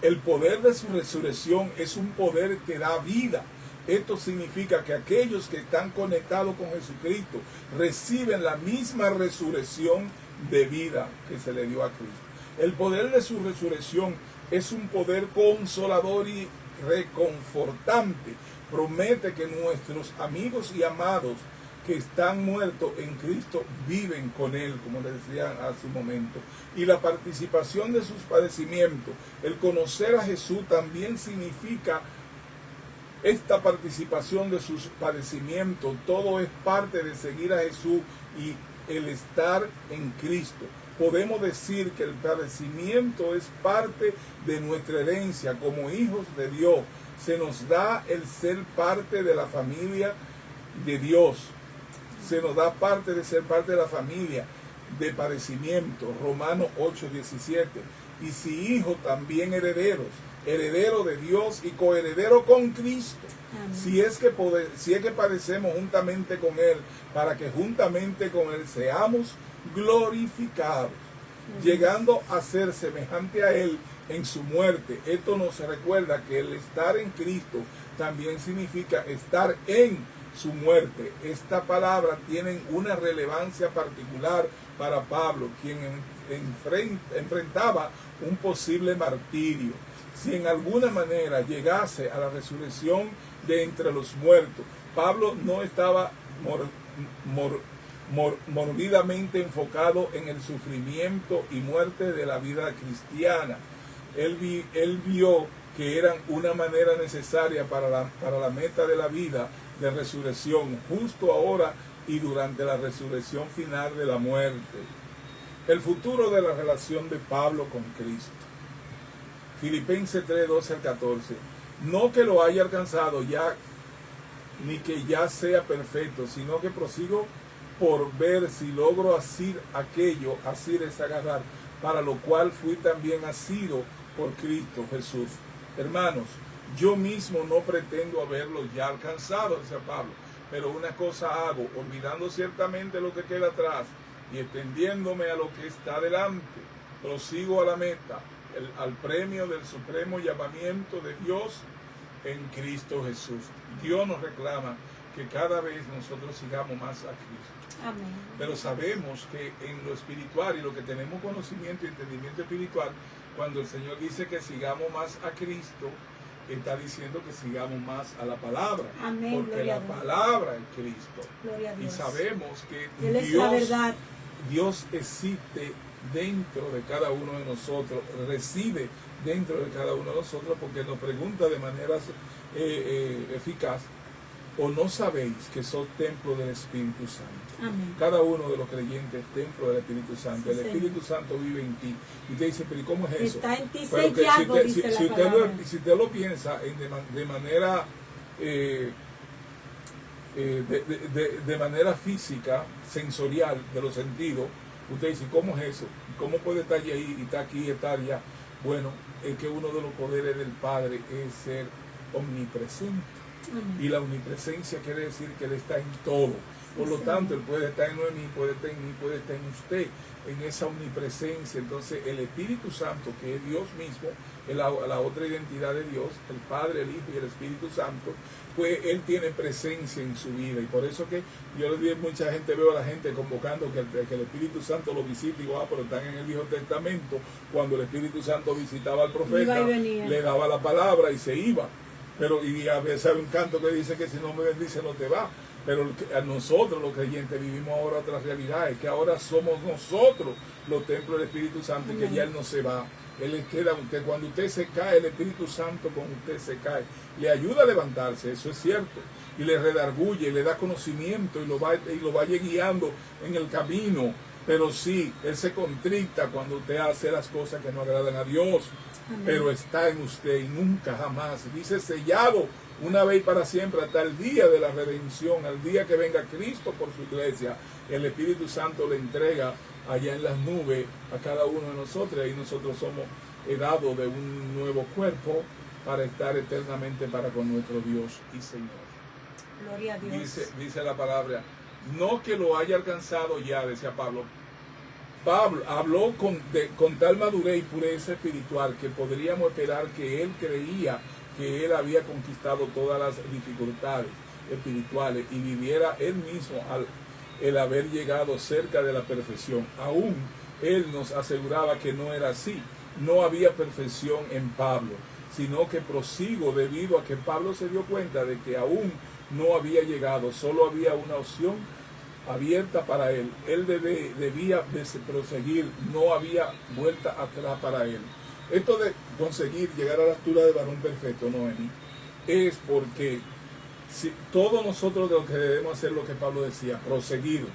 El poder de su resurrección es un poder que da vida. Esto significa que aquellos que están conectados con Jesucristo reciben la misma resurrección de vida que se le dio a Cristo. El poder de su resurrección es un poder consolador y reconfortante. Promete que nuestros amigos y amados que están muertos en Cristo viven con Él, como les decía hace un momento. Y la participación de sus padecimientos, el conocer a Jesús, también significa esta participación de sus padecimientos. Todo es parte de seguir a Jesús y el estar en Cristo. Podemos decir que el padecimiento es parte de nuestra herencia como hijos de Dios. Se nos da el ser parte de la familia de Dios. Se nos da parte de ser parte de la familia de padecimiento. Romanos 8:17. Y si hijos, también herederos. Heredero de Dios y coheredero con Cristo. Si es que padecemos juntamente con Él, para que juntamente con Él seamos glorificados, llegando a ser semejante a Él en su muerte. Esto nos recuerda que el estar en Cristo también significa estar en su muerte. Esta palabra tiene una relevancia particular para Pablo, quien enfrentaba un posible martirio. Si en alguna manera llegase a la resurrección de entre los muertos, Pablo no estaba morbidamente enfocado en el sufrimiento y muerte de la vida cristiana. Él vio que eran una manera necesaria para la meta de la vida de resurrección, justo ahora y durante la resurrección final de la muerte. El futuro de la relación de Pablo con Cristo. Filipenses 3:12-14. No que lo haya alcanzado ya, ni que ya sea perfecto, sino que prosigo por ver si logro asir aquello, asir es agarrar, para lo cual fui también asido por Cristo Jesús. Hermanos, yo mismo no pretendo haberlo ya alcanzado, dice Pablo, pero una cosa hago, olvidando ciertamente lo que queda atrás y extendiéndome a lo que está delante, prosigo a la meta, al premio del supremo llamamiento de Dios en Cristo Jesús. Dios nos reclama que cada vez nosotros sigamos más a Cristo. Amén. Pero sabemos que en lo espiritual y lo que tenemos conocimiento y entendimiento espiritual, cuando el Señor dice que sigamos más a Cristo, está diciendo que sigamos más a la palabra. Amén. Porque Gloria la palabra es Cristo. Gloria a Dios. Y sabemos que Él es la verdad. Dios existe dentro de cada uno de nosotros, reside dentro de cada uno de nosotros, porque nos pregunta de manera eficaz. ¿O no sabéis que sois templo del Espíritu Santo? Amén. Cada uno de los creyentes es templo del Espíritu Santo. Sí, el Espíritu Santo vive en ti. Y usted dice, pero ¿y cómo es eso? Está en ti Pero sellado, dice la palabra. si usted lo piensa de manera de manera física, sensorial, de los sentidos, usted dice, ¿cómo es eso? ¿Cómo puede estar ahí y estar aquí y estar allá? Bueno, es que uno de los poderes del Padre es ser omnipresente. Y la omnipresencia quiere decir que Él está en todo. Por lo tanto, Él puede estar en mí, puede estar en mí, puede estar en usted, en esa omnipresencia. Entonces, el Espíritu Santo, que es Dios mismo, es la otra identidad de Dios, el Padre, el Hijo y el Espíritu Santo, pues Él tiene presencia en su vida. Y por eso que yo le digo, mucha gente, veo a la gente convocando que el Espíritu Santo lo visite, y digo, pero están en el Viejo Testamento, cuando el Espíritu Santo visitaba al profeta, le daba la palabra y se iba. Pero y a veces hay un canto que dice que si no me bendice no te va. Pero a nosotros los creyentes vivimos ahora otras realidades, que ahora somos nosotros los templos del Espíritu Santo. Amén. Y que ya Él no se va. Él le queda a usted. Cuando usted se cae, el Espíritu Santo con usted se cae. Le ayuda a levantarse, eso es cierto. Y le redarguye, le da conocimiento y lo vaya guiando en el camino. Pero sí, Él se contricta cuando usted hace las cosas que no agradan a Dios. Amén. Pero está en usted y nunca jamás. Dice sellado una vez y para siempre hasta el día de la redención, al día que venga Cristo por su iglesia. El Espíritu Santo le entrega allá en las nubes a cada uno de nosotros. Y nosotros somos dados de un nuevo cuerpo para estar eternamente para con nuestro Dios y Señor. Gloria a Dios. Dice la palabra, no que lo haya alcanzado ya, decía Pablo. Pablo habló con tal madurez y pureza espiritual que podríamos esperar que él creía que él había conquistado todas las dificultades espirituales y viviera él mismo el haber llegado cerca de la perfección. Aún él nos aseguraba que no era así. No había perfección en Pablo, sino que prosigo debido a que Pablo se dio cuenta de que aún no había llegado, solo había una opción abierta para él. Él debía proseguir, no había vuelta atrás para él. Esto de conseguir llegar a la altura de varón perfecto, Noemi, es porque todos nosotros de lo que debemos hacer lo que Pablo decía, proseguir,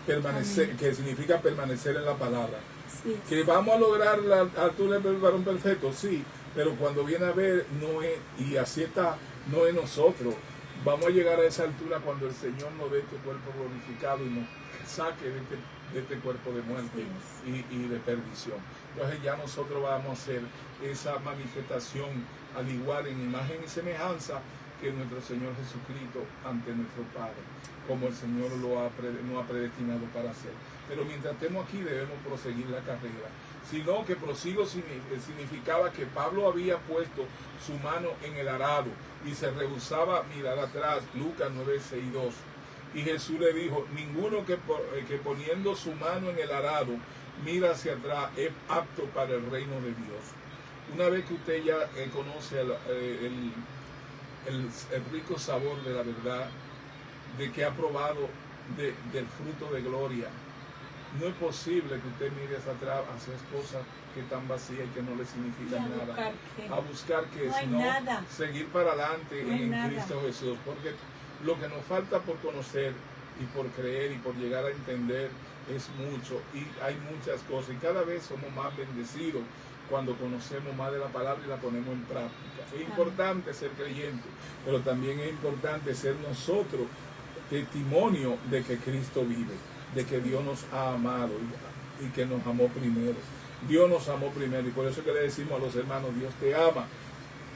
permanecer. Amén. Que significa permanecer en la palabra. Sí. Que vamos a lograr la altura del varón perfecto, sí, pero cuando viene a ver, no es, y así está, no es nosotros. Vamos a llegar a esa altura cuando el Señor nos dé este cuerpo glorificado y nos saque de este cuerpo de muerte y de perdición. Entonces ya nosotros vamos a hacer esa manifestación al igual en imagen y semejanza que nuestro Señor Jesucristo ante nuestro Padre, como el Señor nos ha predestinado para hacer. Pero mientras estemos aquí debemos proseguir la carrera. Sino que prosigo significaba que Pablo había puesto su mano en el arado y se rehusaba a mirar atrás, Lucas 9:6-2. Y Jesús le dijo, ninguno que poniendo su mano en el arado mira hacia atrás es apto para el reino de Dios. Una vez que usted ya conoce el rico sabor de la verdad, de que ha probado del fruto de gloria, no es posible que usted mire hacia atrás, hacia cosas que están vacías y que no le significan nada. A buscar que no sino seguir para adelante en Cristo Jesús. Porque lo que nos falta por conocer y por creer y por llegar a entender es mucho. Y hay muchas cosas. Y cada vez somos más bendecidos cuando conocemos más de la palabra y la ponemos en práctica. Es importante ser creyente, pero también es importante ser nosotros testimonio de que Cristo vive, de que Dios nos ha amado y que nos amó primero. Dios nos amó primero y por eso que le decimos a los hermanos, Dios te ama.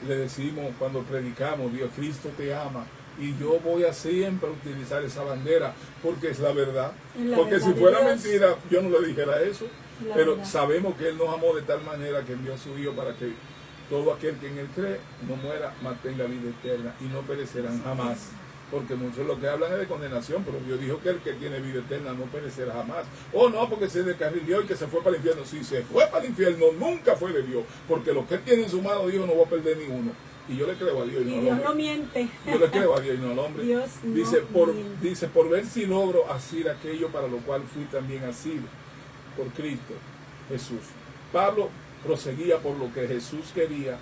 Le decimos cuando predicamos, Dios, Cristo te ama. Y yo voy a siempre utilizar esa bandera porque es la verdad. Porque si fuera mentira, yo no le dijera eso. Pero sabemos que Él nos amó de tal manera que envió a su Hijo para que todo aquel que en Él cree no muera, mas tenga vida eterna y no perecerán jamás. Porque muchos lo que hablan es de condenación, pero Dios dijo que el que tiene vida eterna no perecerá jamás. Oh, no, porque se descarriló y que se fue para el infierno. Sí, se fue para el infierno, nunca fue de Dios. Porque lo que Él tiene en su mano, Dios no va a perder ninguno. Y yo le creo a Dios y no al hombre. Dios no miente. Yo le creo a Dios y no al hombre. Dios dice, por ver si logro asir aquello para lo cual fui también asido por Cristo Jesús. Pablo proseguía por lo que Jesús quería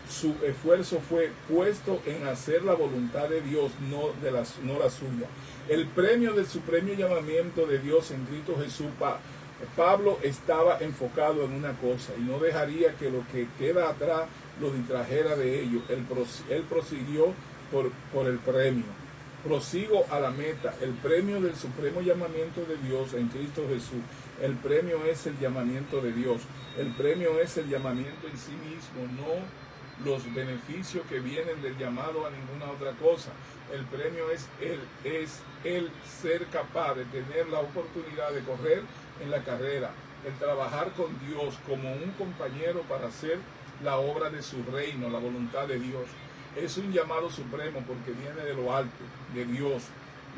su esfuerzo fue puesto en hacer la voluntad de Dios, no la suya. El premio del supremo llamamiento de Dios en Cristo Jesús, Pablo estaba enfocado en una cosa y no dejaría que lo que queda atrás lo distrajera de ello. Él prosiguió por el premio. Prosigo a la meta, el premio del supremo llamamiento de Dios en Cristo Jesús. El premio es el llamamiento de Dios. El premio es el llamamiento en sí mismo, no los beneficios que vienen del llamado a ninguna otra cosa. El premio es el ser capaz de tener la oportunidad de correr en la carrera, el trabajar con Dios como un compañero para hacer la obra de su reino, la voluntad de Dios. Es un llamado supremo porque viene de lo alto, de Dios.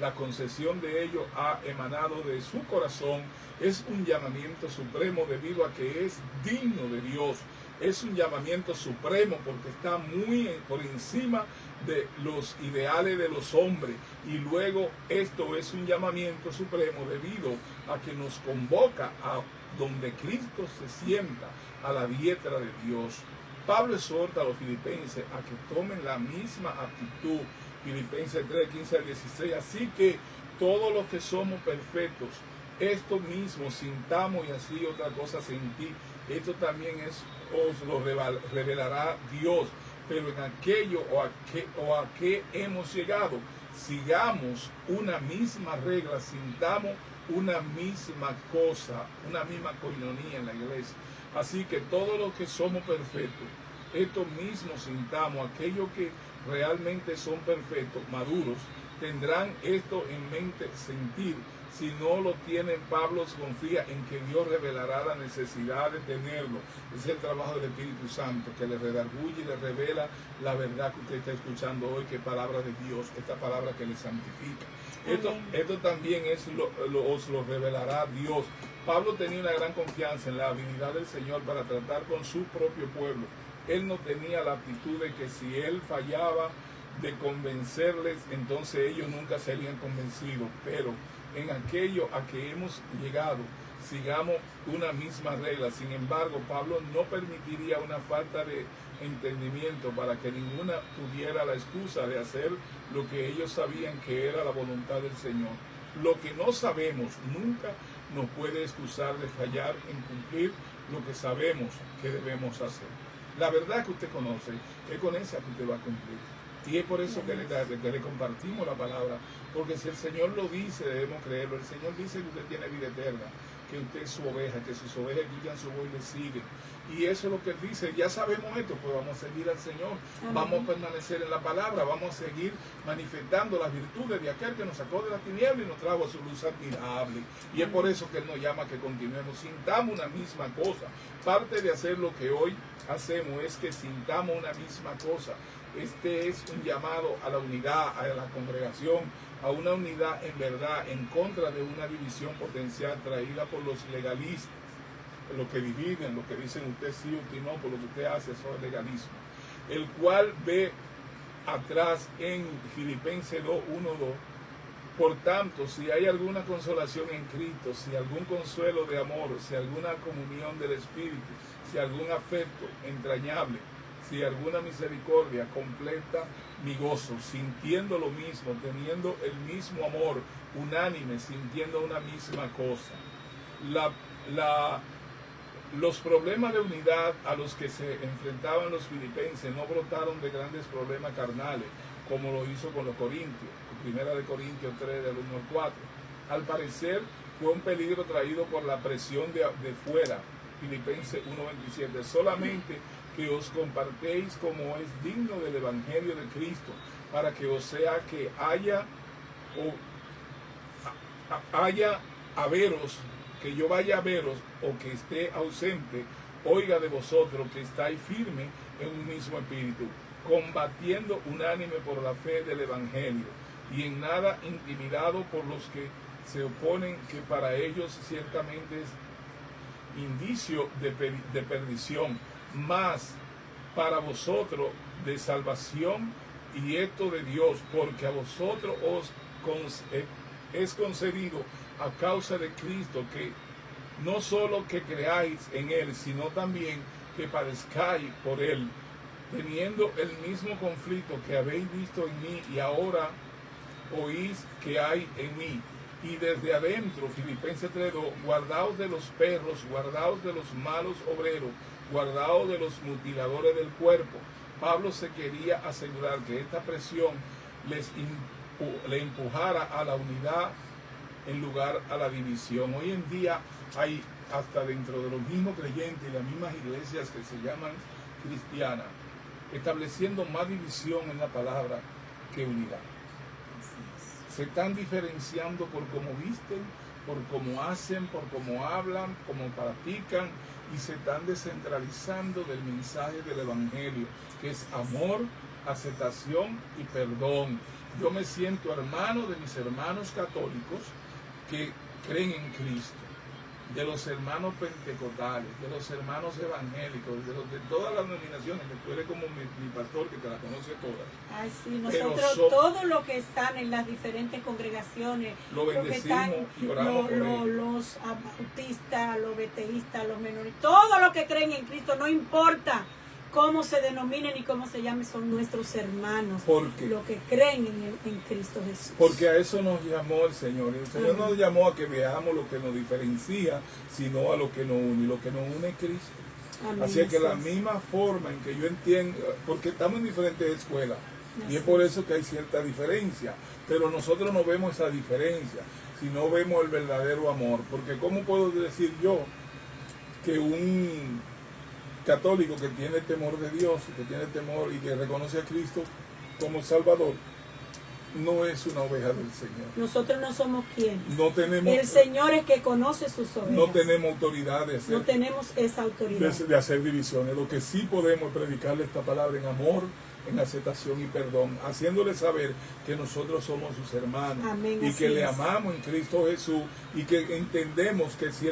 La concesión de ello ha emanado de su corazón. Es un llamamiento supremo debido a que es digno de Dios. Es un llamamiento supremo porque está muy por encima de los ideales de los hombres. Y luego esto es un llamamiento supremo debido a que nos convoca a donde Cristo se sienta, a la diestra de Dios. Pablo exhorta a los filipenses a que tomen la misma actitud. Filipenses 3, 15 al 16. Así que todos los que somos perfectos, esto mismo sintamos y así otra cosa sentí. Esto también os lo revelará Dios. Pero en aquello o a qué hemos llegado, sigamos una misma regla, sintamos una misma cosa, una misma coinonía en la iglesia. Así que todos los que somos perfectos, esto mismo sintamos, aquellos que realmente son perfectos, maduros, tendrán esto en mente, sentir. Si no lo tienen, Pablo confía en que Dios revelará la necesidad de tenerlo. Es el trabajo del Espíritu Santo que le redarguye y le revela la verdad que usted está escuchando hoy, que es palabra de Dios, esta palabra que le santifica. Esto también os lo revelará Dios. Pablo tenía una gran confianza en la habilidad del Señor para tratar con su propio pueblo. Él no tenía la actitud de que si él fallaba de convencerles, entonces ellos nunca serían convencidos. Pero en aquello a que hemos llegado, sigamos una misma regla. Sin embargo, Pablo no permitiría una falta de entendimiento para que ninguna tuviera la excusa de hacer lo que ellos sabían que era la voluntad del Señor. Lo que no sabemos nunca nos puede excusar de fallar en cumplir lo que sabemos que debemos hacer. La verdad que usted conoce es con esa que usted va a cumplir. Y es por eso que le compartimos la palabra. Porque si el Señor lo dice, debemos creerlo. El Señor dice que usted tiene vida eterna, que usted es su oveja, que sus ovejas guían su voz y le siguen. Y eso es lo que Él dice. Ya sabemos esto, pues vamos a seguir al Señor. Amén. Vamos a permanecer en la palabra. Vamos a seguir manifestando las virtudes de aquel que nos sacó de la tiniebla y nos trajo a su luz admirable. Y es por eso que Él nos llama a que continuemos. Sintamos una misma cosa. Parte de hacer lo que hoy hacemos es que sintamos una misma cosa. Este es un llamado a la unidad, a la congregación, a una unidad en verdad, en contra de una división potencial traída por los legalistas, lo que dividen, lo que dicen usted sí, usted no, por lo que usted hace, eso es legalismo, el cual ve atrás en Filipenses 2, 1, 2. Por tanto, si hay alguna consolación en Cristo, si algún consuelo de amor, si alguna comunión del Espíritu, si algún afecto entrañable, si alguna misericordia, completa mi gozo, sintiendo lo mismo, teniendo el mismo amor, unánime, sintiendo una misma cosa. Los problemas de unidad a los que se enfrentaban los filipenses no brotaron de grandes problemas carnales, como lo hizo con los corintios, 1 Corintios 3, del 1 al 4. Al parecer fue un peligro traído por la presión de fuera, Filipenses 1:27, solamente que os compartéis como es digno del Evangelio de Cristo, para que os sea que que yo vaya a veros o que esté ausente, oiga de vosotros que estáis firmes en un mismo espíritu, combatiendo unánime por la fe del Evangelio, y en nada intimidado por los que se oponen, que para ellos ciertamente es indicio de perdición, mas para vosotros de salvación, y esto de Dios, porque a vosotros es concedido a causa de Cristo que no solo que creáis en Él, sino también que padezcáis por Él, teniendo el mismo conflicto que habéis visto en mí y ahora oís que hay en mí. Y desde adentro, Filipenses 3:2, guardaos de los perros, guardaos de los malos obreros, guardaos de los mutiladores del cuerpo. Pablo se quería asegurar que esta presión le empujara a la unidad en lugar a la división. Hoy en día hay hasta dentro de los mismos creyentes y las mismas iglesias que se llaman cristianas, estableciendo más división en la palabra que unidad. Se están diferenciando por cómo visten, por cómo hacen, por cómo hablan, cómo practican, y se están descentralizando del mensaje del Evangelio, que es amor, aceptación y perdón. Yo me siento hermano de mis hermanos católicos que creen en Cristo, de los hermanos pentecostales, de los hermanos evangélicos, de todas las denominaciones, que tú eres como mi pastor que te la conoce todas. Ay, sí, nosotros todos los que están en las diferentes congregaciones, lo bendecimos y oramos por ellos. Los bautistas, los beteístas, los menores, todos los que creen en Cristo, no importa cómo se denominen y cómo se llamen, son nuestros hermanos, los que creen en Cristo Jesús. Porque a eso nos llamó el Señor. El Señor nos llamó a que veamos lo que nos diferencia, sino a lo que nos une. Y lo que nos une es Cristo. Amén. Así es que la misma forma en que yo entiendo, porque estamos en diferentes escuelas, y es por eso que hay cierta diferencia, pero nosotros no vemos esa diferencia, sino vemos el verdadero amor. Porque ¿cómo puedo decir yo que un católico que tiene temor de Dios, que tiene temor y que reconoce a Cristo como Salvador, no es una oveja del Señor? Nosotros no somos quienes. No tenemos, el Señor es que conoce sus ovejas. No tenemos autoridad de hacer, no tenemos esa autoridad de hacer divisiones. Lo que sí podemos es predicarle esta palabra en amor, en aceptación y perdón, haciéndole saber que nosotros somos sus hermanos. Amén, y que le amamos en Cristo Jesús, y que entendemos que si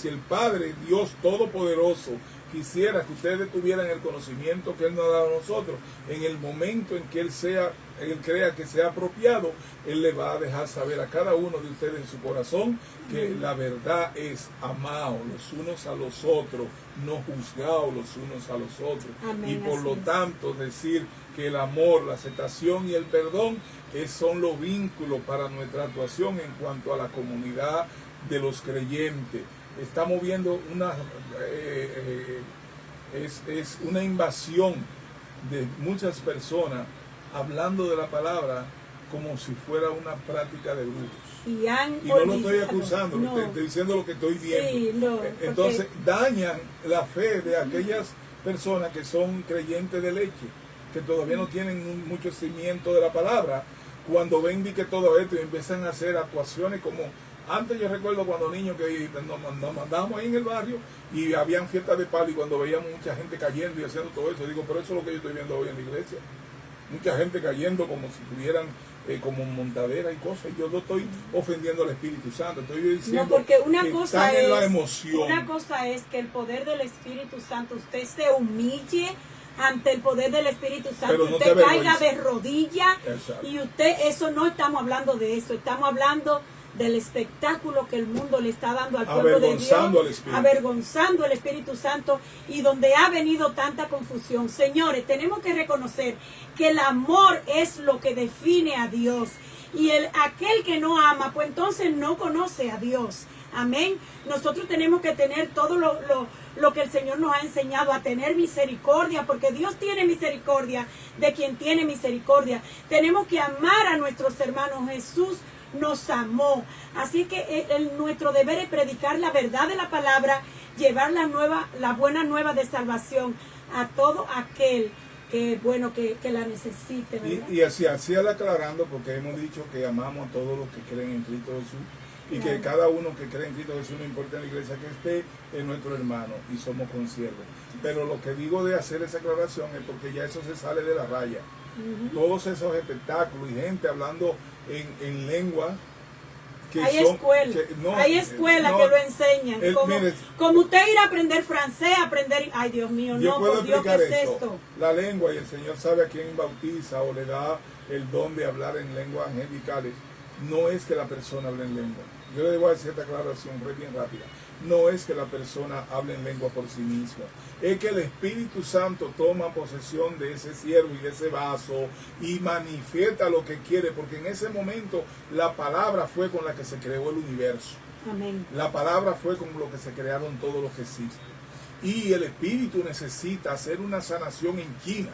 el Padre, Dios Todopoderoso, quisiera que ustedes tuvieran el conocimiento que Él nos ha dado a nosotros, en el momento en que Él crea que sea apropiado, Él le va a dejar saber a cada uno de ustedes en su corazón que la verdad es amados los unos a los otros, no juzgados los unos a los otros. Amén, y por lo tanto decir que el amor, la aceptación y el perdón son los vínculos para nuestra actuación en cuanto a la comunidad de los creyentes. Estamos viendo es una invasión de muchas personas hablando de la palabra como si fuera una práctica de brujos. Y no lo estoy acusando, no. Estoy diciendo lo que estoy viendo. Sí, no, entonces dañan la fe de aquellas personas que son creyentes de leche, que todavía no tienen mucho cimiento de la palabra, cuando ven que todo esto y empiezan a hacer actuaciones como... Antes yo recuerdo cuando niños que nos mandábamos ahí en el barrio y habían fiestas de palo, y cuando veíamos mucha gente cayendo y haciendo todo eso, digo, pero eso es lo que yo estoy viendo hoy en la iglesia. Mucha gente cayendo como si tuvieran como montadera y cosas. Yo no estoy ofendiendo al Espíritu Santo, estoy diciendo porque una cosa están en la emoción. Una cosa es que el poder del Espíritu Santo, usted se humille ante el poder del Espíritu Santo, no usted caiga de rodillas. Exacto. Y eso no estamos hablando de eso, estamos hablando del espectáculo que el mundo le está dando al pueblo de Dios, avergonzando al Espíritu Santo, y donde ha venido tanta confusión. Señores, tenemos que reconocer que el amor es lo que define a Dios, y aquel que no ama, pues entonces no conoce a Dios. Amén. Nosotros tenemos que tener todo lo que el Señor nos ha enseñado, a tener misericordia, porque Dios tiene misericordia de quien tiene misericordia. Tenemos que amar a nuestros hermanos. Jesús nos amó. Así que nuestro deber es predicar la verdad de la palabra, llevar la buena nueva de salvación a todo aquel que la necesite, ¿verdad? Y así al aclarando, porque hemos dicho que amamos a todos los que creen en Cristo Jesús, y que cada uno que cree en Cristo Jesús, no importa en la iglesia que esté, es nuestro hermano y somos consiervos. Pero lo que digo de hacer esa aclaración es porque ya eso se sale de la raya. Todos esos espectáculos y gente hablando en lengua que hay escuelas que lo enseñan, como usted ir a aprender francés, ay Dios mío, yo puedo por Dios, ¿qué es esto? La lengua, y el Señor sabe a quién bautiza o le da el don de hablar en lenguas angelicales. no es que la persona hable en lengua. Yo le voy a decir esta aclaración bien rápida. No es que la persona hable en lengua por sí misma. Es que el Espíritu Santo toma posesión de ese siervo y de ese vaso y manifiesta lo que quiere, porque en ese momento la palabra fue con la que se creó el universo. Amén. La palabra fue con lo que se crearon todo lo que existe. Y el Espíritu necesita hacer una sanación en China.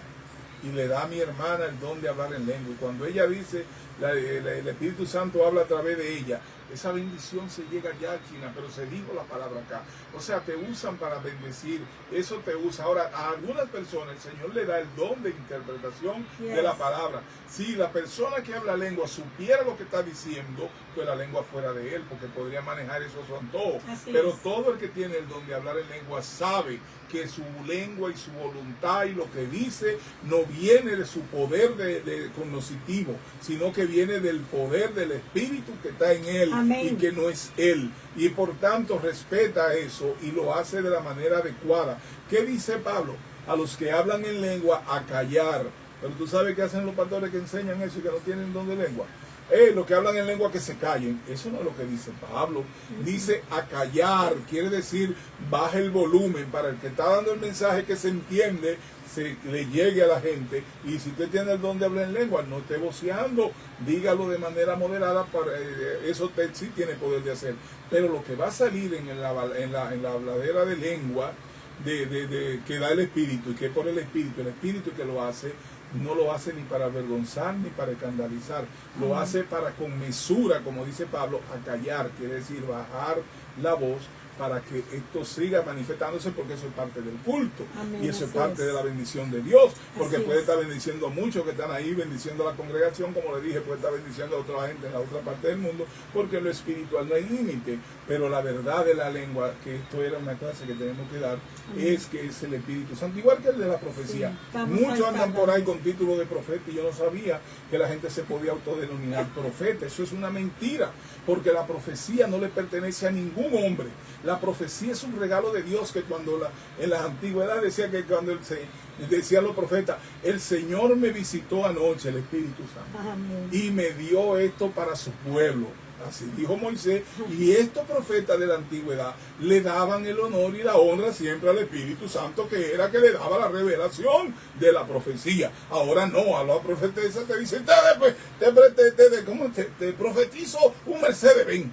Y le da a mi hermana el don de hablar en lengua. Y cuando ella dice, el Espíritu Santo habla a través de ella, esa bendición se llega ya a China, pero se dijo la palabra acá. O sea, te usan para bendecir, eso te usa. Ahora, a algunas personas el Señor le da el don de interpretación de la palabra. Si la persona que habla lengua supiera lo que está diciendo, pues la lengua fuera de él, porque podría manejar eso a su antojo. Pero todo el que tiene el don de hablar en lengua sabe que su lengua y su voluntad y lo que dice no viene de su poder de cognoscitivo, sino que viene del poder del Espíritu que está en él. Amén. Y que no es él. Y por tanto respeta eso y lo hace de la manera adecuada. ¿Qué dice Pablo? A los que hablan en lengua a callar. Pero tú sabes qué hacen los pastores que enseñan eso y que no tienen don de lengua. Los que hablan en lengua que se callen. Eso no es lo que dice Pablo. Dice a callar, quiere decir baja el volumen para el que está dando el mensaje que se entiende, se le llegue a la gente. Y si usted tiene el don de hablar en lengua, no esté voceando, dígalo de manera moderada, eso usted sí tiene poder de hacer. Pero lo que va a salir en la habladera de lengua que da el Espíritu, y que por el Espíritu que lo hace, no lo hace ni para avergonzar ni para escandalizar, lo hace para con mesura, como dice Pablo, a callar, quiere decir bajar la voz para que esto siga manifestándose, porque eso es parte del culto. Amén, y eso es parte de la bendición de Dios, porque puede estar bendiciendo a muchos que están ahí, bendiciendo a la congregación, como le dije, puede estar bendiciendo a otra gente en la otra parte del mundo, porque en lo espiritual no hay límite. Pero la verdad de la lengua, que esto era una clase que tenemos que dar, es que es el Espíritu Santo, igual que el de la profecía. Muchos andan por ahí con título de profeta, y yo no sabía que la gente se podía autodenominar profeta. Eso es una mentira, porque la profecía no le pertenece a ningún hombre. La profecía es un regalo de Dios, que cuando en la antigüedad decía que cuando decían los profetas, el Señor me visitó anoche, el Espíritu Santo, y me dio esto para su pueblo. Así dijo Moisés, y estos profetas de la antigüedad le daban el honor y la honra siempre al Espíritu Santo, que era que le daba la revelación de la profecía. Ahora no, a la profetesa te dicen, te profetizo un Mercedes-Benz.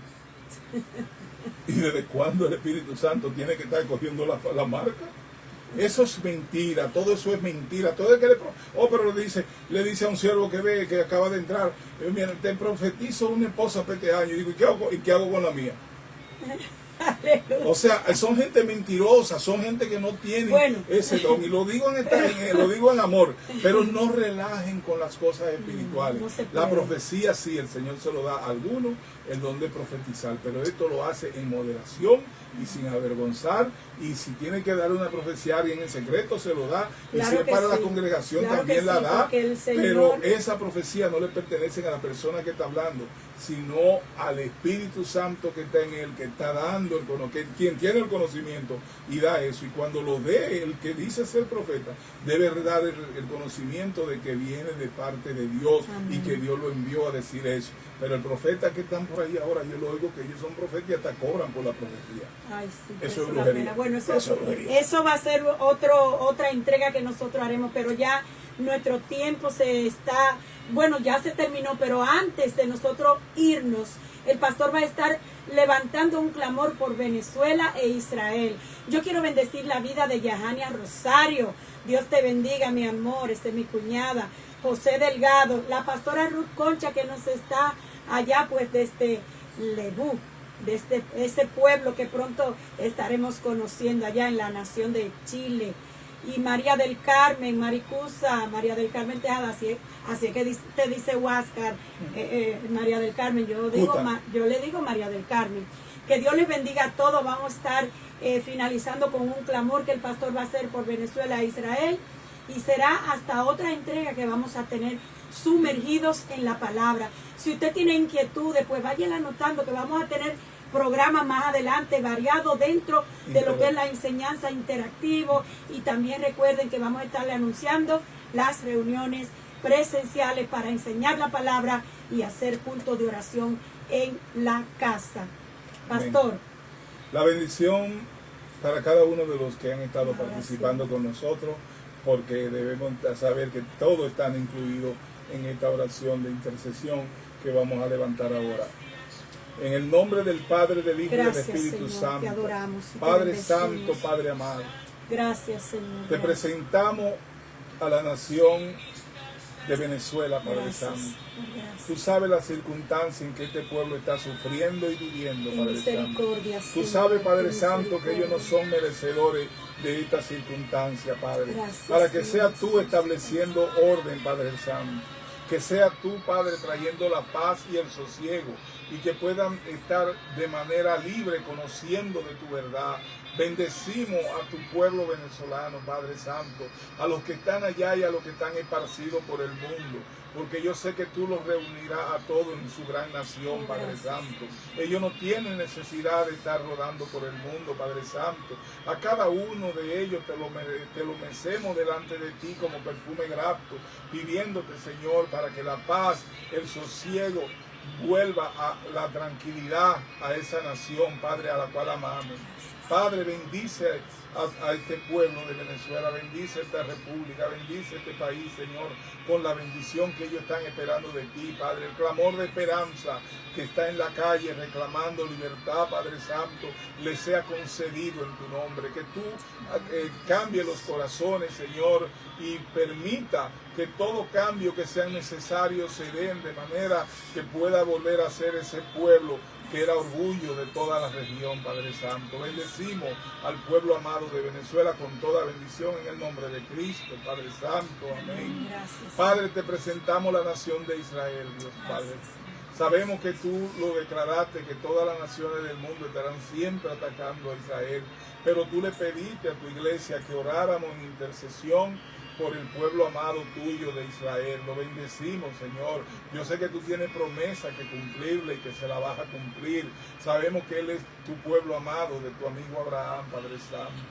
¿Y desde cuándo el Espíritu Santo tiene que estar cogiendo la marca? Eso es mentira, todo eso es mentira. Todo el que pero le dice a un siervo que ve que acaba de entrar, mira, te profetizo una esposa para este año. Y digo, ¿y qué hago con la mía? O sea, son gente mentirosa, son gente que no tiene ese don. Y lo digo en amor, pero no relajen con las cosas espirituales. La profecía sí, el Señor se lo da a algunos el don de profetizar, pero esto lo hace en moderación y sin avergonzar. Y si tiene que dar una profecía a alguien en secreto, se lo da. Y si es para la congregación, también la da. Pero esa profecía no le pertenece a la persona que está hablando, sino al Espíritu Santo que está en él, que está dando quien tiene el conocimiento y da eso. Y cuando lo dé el que dice ser profeta, debe dar el conocimiento de que viene de parte de Dios. Amén. Y que Dios lo envió a decir eso. Pero el profeta que están por ahí ahora, yo lo oigo que ellos son profetas y hasta cobran por la profecía. Ay, sí, eso es brujería. Bueno, eso va a ser otra entrega que nosotros haremos, pero ya nuestro tiempo ya se terminó, pero antes de nosotros irnos, el pastor va a estar levantando un clamor por Venezuela e Israel. Yo quiero bendecir la vida de Yahania Rosario. Dios te bendiga, mi amor, es mi cuñada. José Delgado, la pastora Ruth Concha, que nos está allá pues desde Lebú, desde ese pueblo que pronto estaremos conociendo allá en la nación de Chile. Y María del Carmen, Maricusa, María del Carmen Tejada, así que te dice Huáscar, María del Carmen, yo le digo María del Carmen. Que Dios les bendiga a todos. Vamos a estar finalizando con un clamor que el pastor va a hacer por Venezuela e Israel. Y será hasta otra entrega que vamos a tener sumergidos en la palabra. Si usted tiene inquietudes, pues váyala anotando, que vamos a tener programas más adelante variados dentro de lo que es la enseñanza interactivo. Y también recuerden que vamos a estarle anunciando las reuniones presenciales para enseñar la palabra y hacer culto de oración en la casa. Pastor. Amén. La bendición para cada uno de los que han estado participando con nosotros, porque debemos saber que todos están incluidos en esta oración de intercesión que vamos a levantar ahora. En el nombre del Padre, del Hijo y del Espíritu Santo. Te adoramos, Padre Santo, Padre amado. Gracias, Señor. Te presentamos a la nación de Venezuela, Padre Santo. Tú sabes las circunstancias en que este pueblo está sufriendo y viviendo, Padre Santo. Tú sabes, Padre Santo, que ellos no son merecedores de esta circunstancia, Padre. Para que sea tú estableciendo orden, Padre Santo. Que sea tú, Padre, trayendo la paz y el sosiego, y que puedan estar de manera libre conociendo de tu verdad. Bendecimos a tu pueblo venezolano, Padre Santo, a los que están allá y a los que están esparcidos por el mundo, porque yo sé que tú los reunirás a todos en su gran nación, Padre Santo. Ellos no tienen necesidad de estar rodando por el mundo, Padre Santo. A cada uno de ellos te lo mecemos delante de ti como perfume grato, pidiéndote, Señor, para que la paz, el sosiego, vuelva a la tranquilidad a esa nación, Padre, a la cual amamos. Padre, bendice a este pueblo de Venezuela, bendice esta república, bendice este país, Señor, con la bendición que ellos están esperando de ti, Padre. El clamor de esperanza que está en la calle reclamando libertad, Padre Santo, le sea concedido en tu nombre. Que tú cambie los corazones, Señor, y permita que todo cambio que sean necesarios se den de manera que pueda volver a ser ese pueblo que era orgullo de toda la región, Padre Santo. Bendecimos al pueblo amado de Venezuela con toda bendición en el nombre de Cristo, Padre Santo. Amén. Gracias. Padre, te presentamos la nación de Israel, Dios Padre. Sabemos que tú lo declaraste, que todas las naciones del mundo estarán siempre atacando a Israel, pero tú le pediste a tu iglesia que oráramos en intercesión por el pueblo amado tuyo de Israel. Lo bendecimos, Señor. Yo sé que tú tienes promesa que cumplirle y que se la vas a cumplir. Sabemos que Él es tu pueblo amado, de tu amigo Abraham, Padre Santo.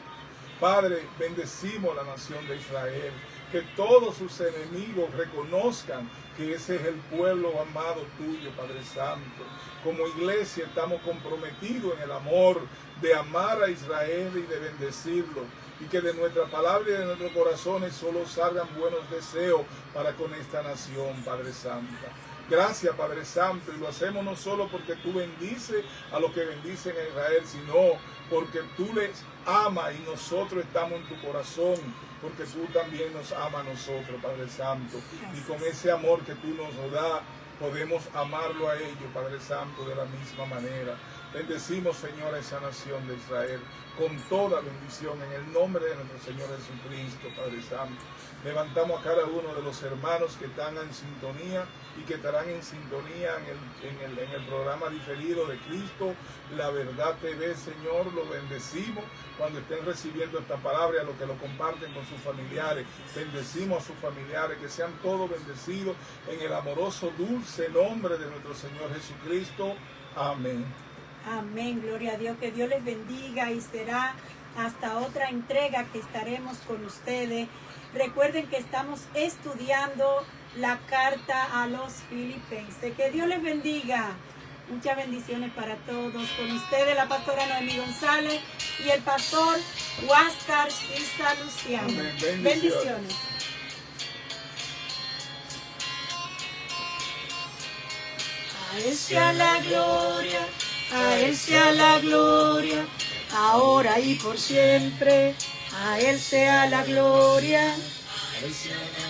Padre, bendecimos la nación de Israel. Que todos sus enemigos reconozcan que ese es el pueblo amado tuyo, Padre Santo. Como iglesia estamos comprometidos en el amor de amar a Israel y de bendecirlo. Y que de nuestra palabra y de nuestros corazones solo salgan buenos deseos para con esta nación, Padre Santo. Gracias, Padre Santo, y lo hacemos no solo porque tú bendices a los que bendicen a Israel, sino porque tú les amas y nosotros estamos en tu corazón, porque tú también nos amas a nosotros, Padre Santo. Y con ese amor que tú nos das, podemos amarlo a ellos, Padre Santo, de la misma manera. Bendecimos, Señor, a esa nación de Israel con toda bendición en el nombre de nuestro Señor Jesucristo, Padre Santo. Levantamos a cada uno de los hermanos que están en sintonía y que estarán en sintonía en el programa diferido de Cristo, La Verdad TV, Señor. Lo bendecimos cuando estén recibiendo esta palabra, a los que lo comparten con sus familiares. Bendecimos a sus familiares, que sean todos bendecidos en el amoroso, dulce nombre de nuestro Señor Jesucristo. Amén. Amén, gloria a Dios, que Dios les bendiga y será hasta otra entrega que estaremos con ustedes. Recuerden que estamos estudiando la carta a los Filipenses. Que Dios les bendiga. Muchas bendiciones para todos. Con ustedes la pastora Noemí González y el pastor Huáscar Cisa Luciano. Amén. Bendiciones. A Él sea la gloria. A Él sea la gloria, ahora y por siempre. A Él sea la gloria. A Él sea la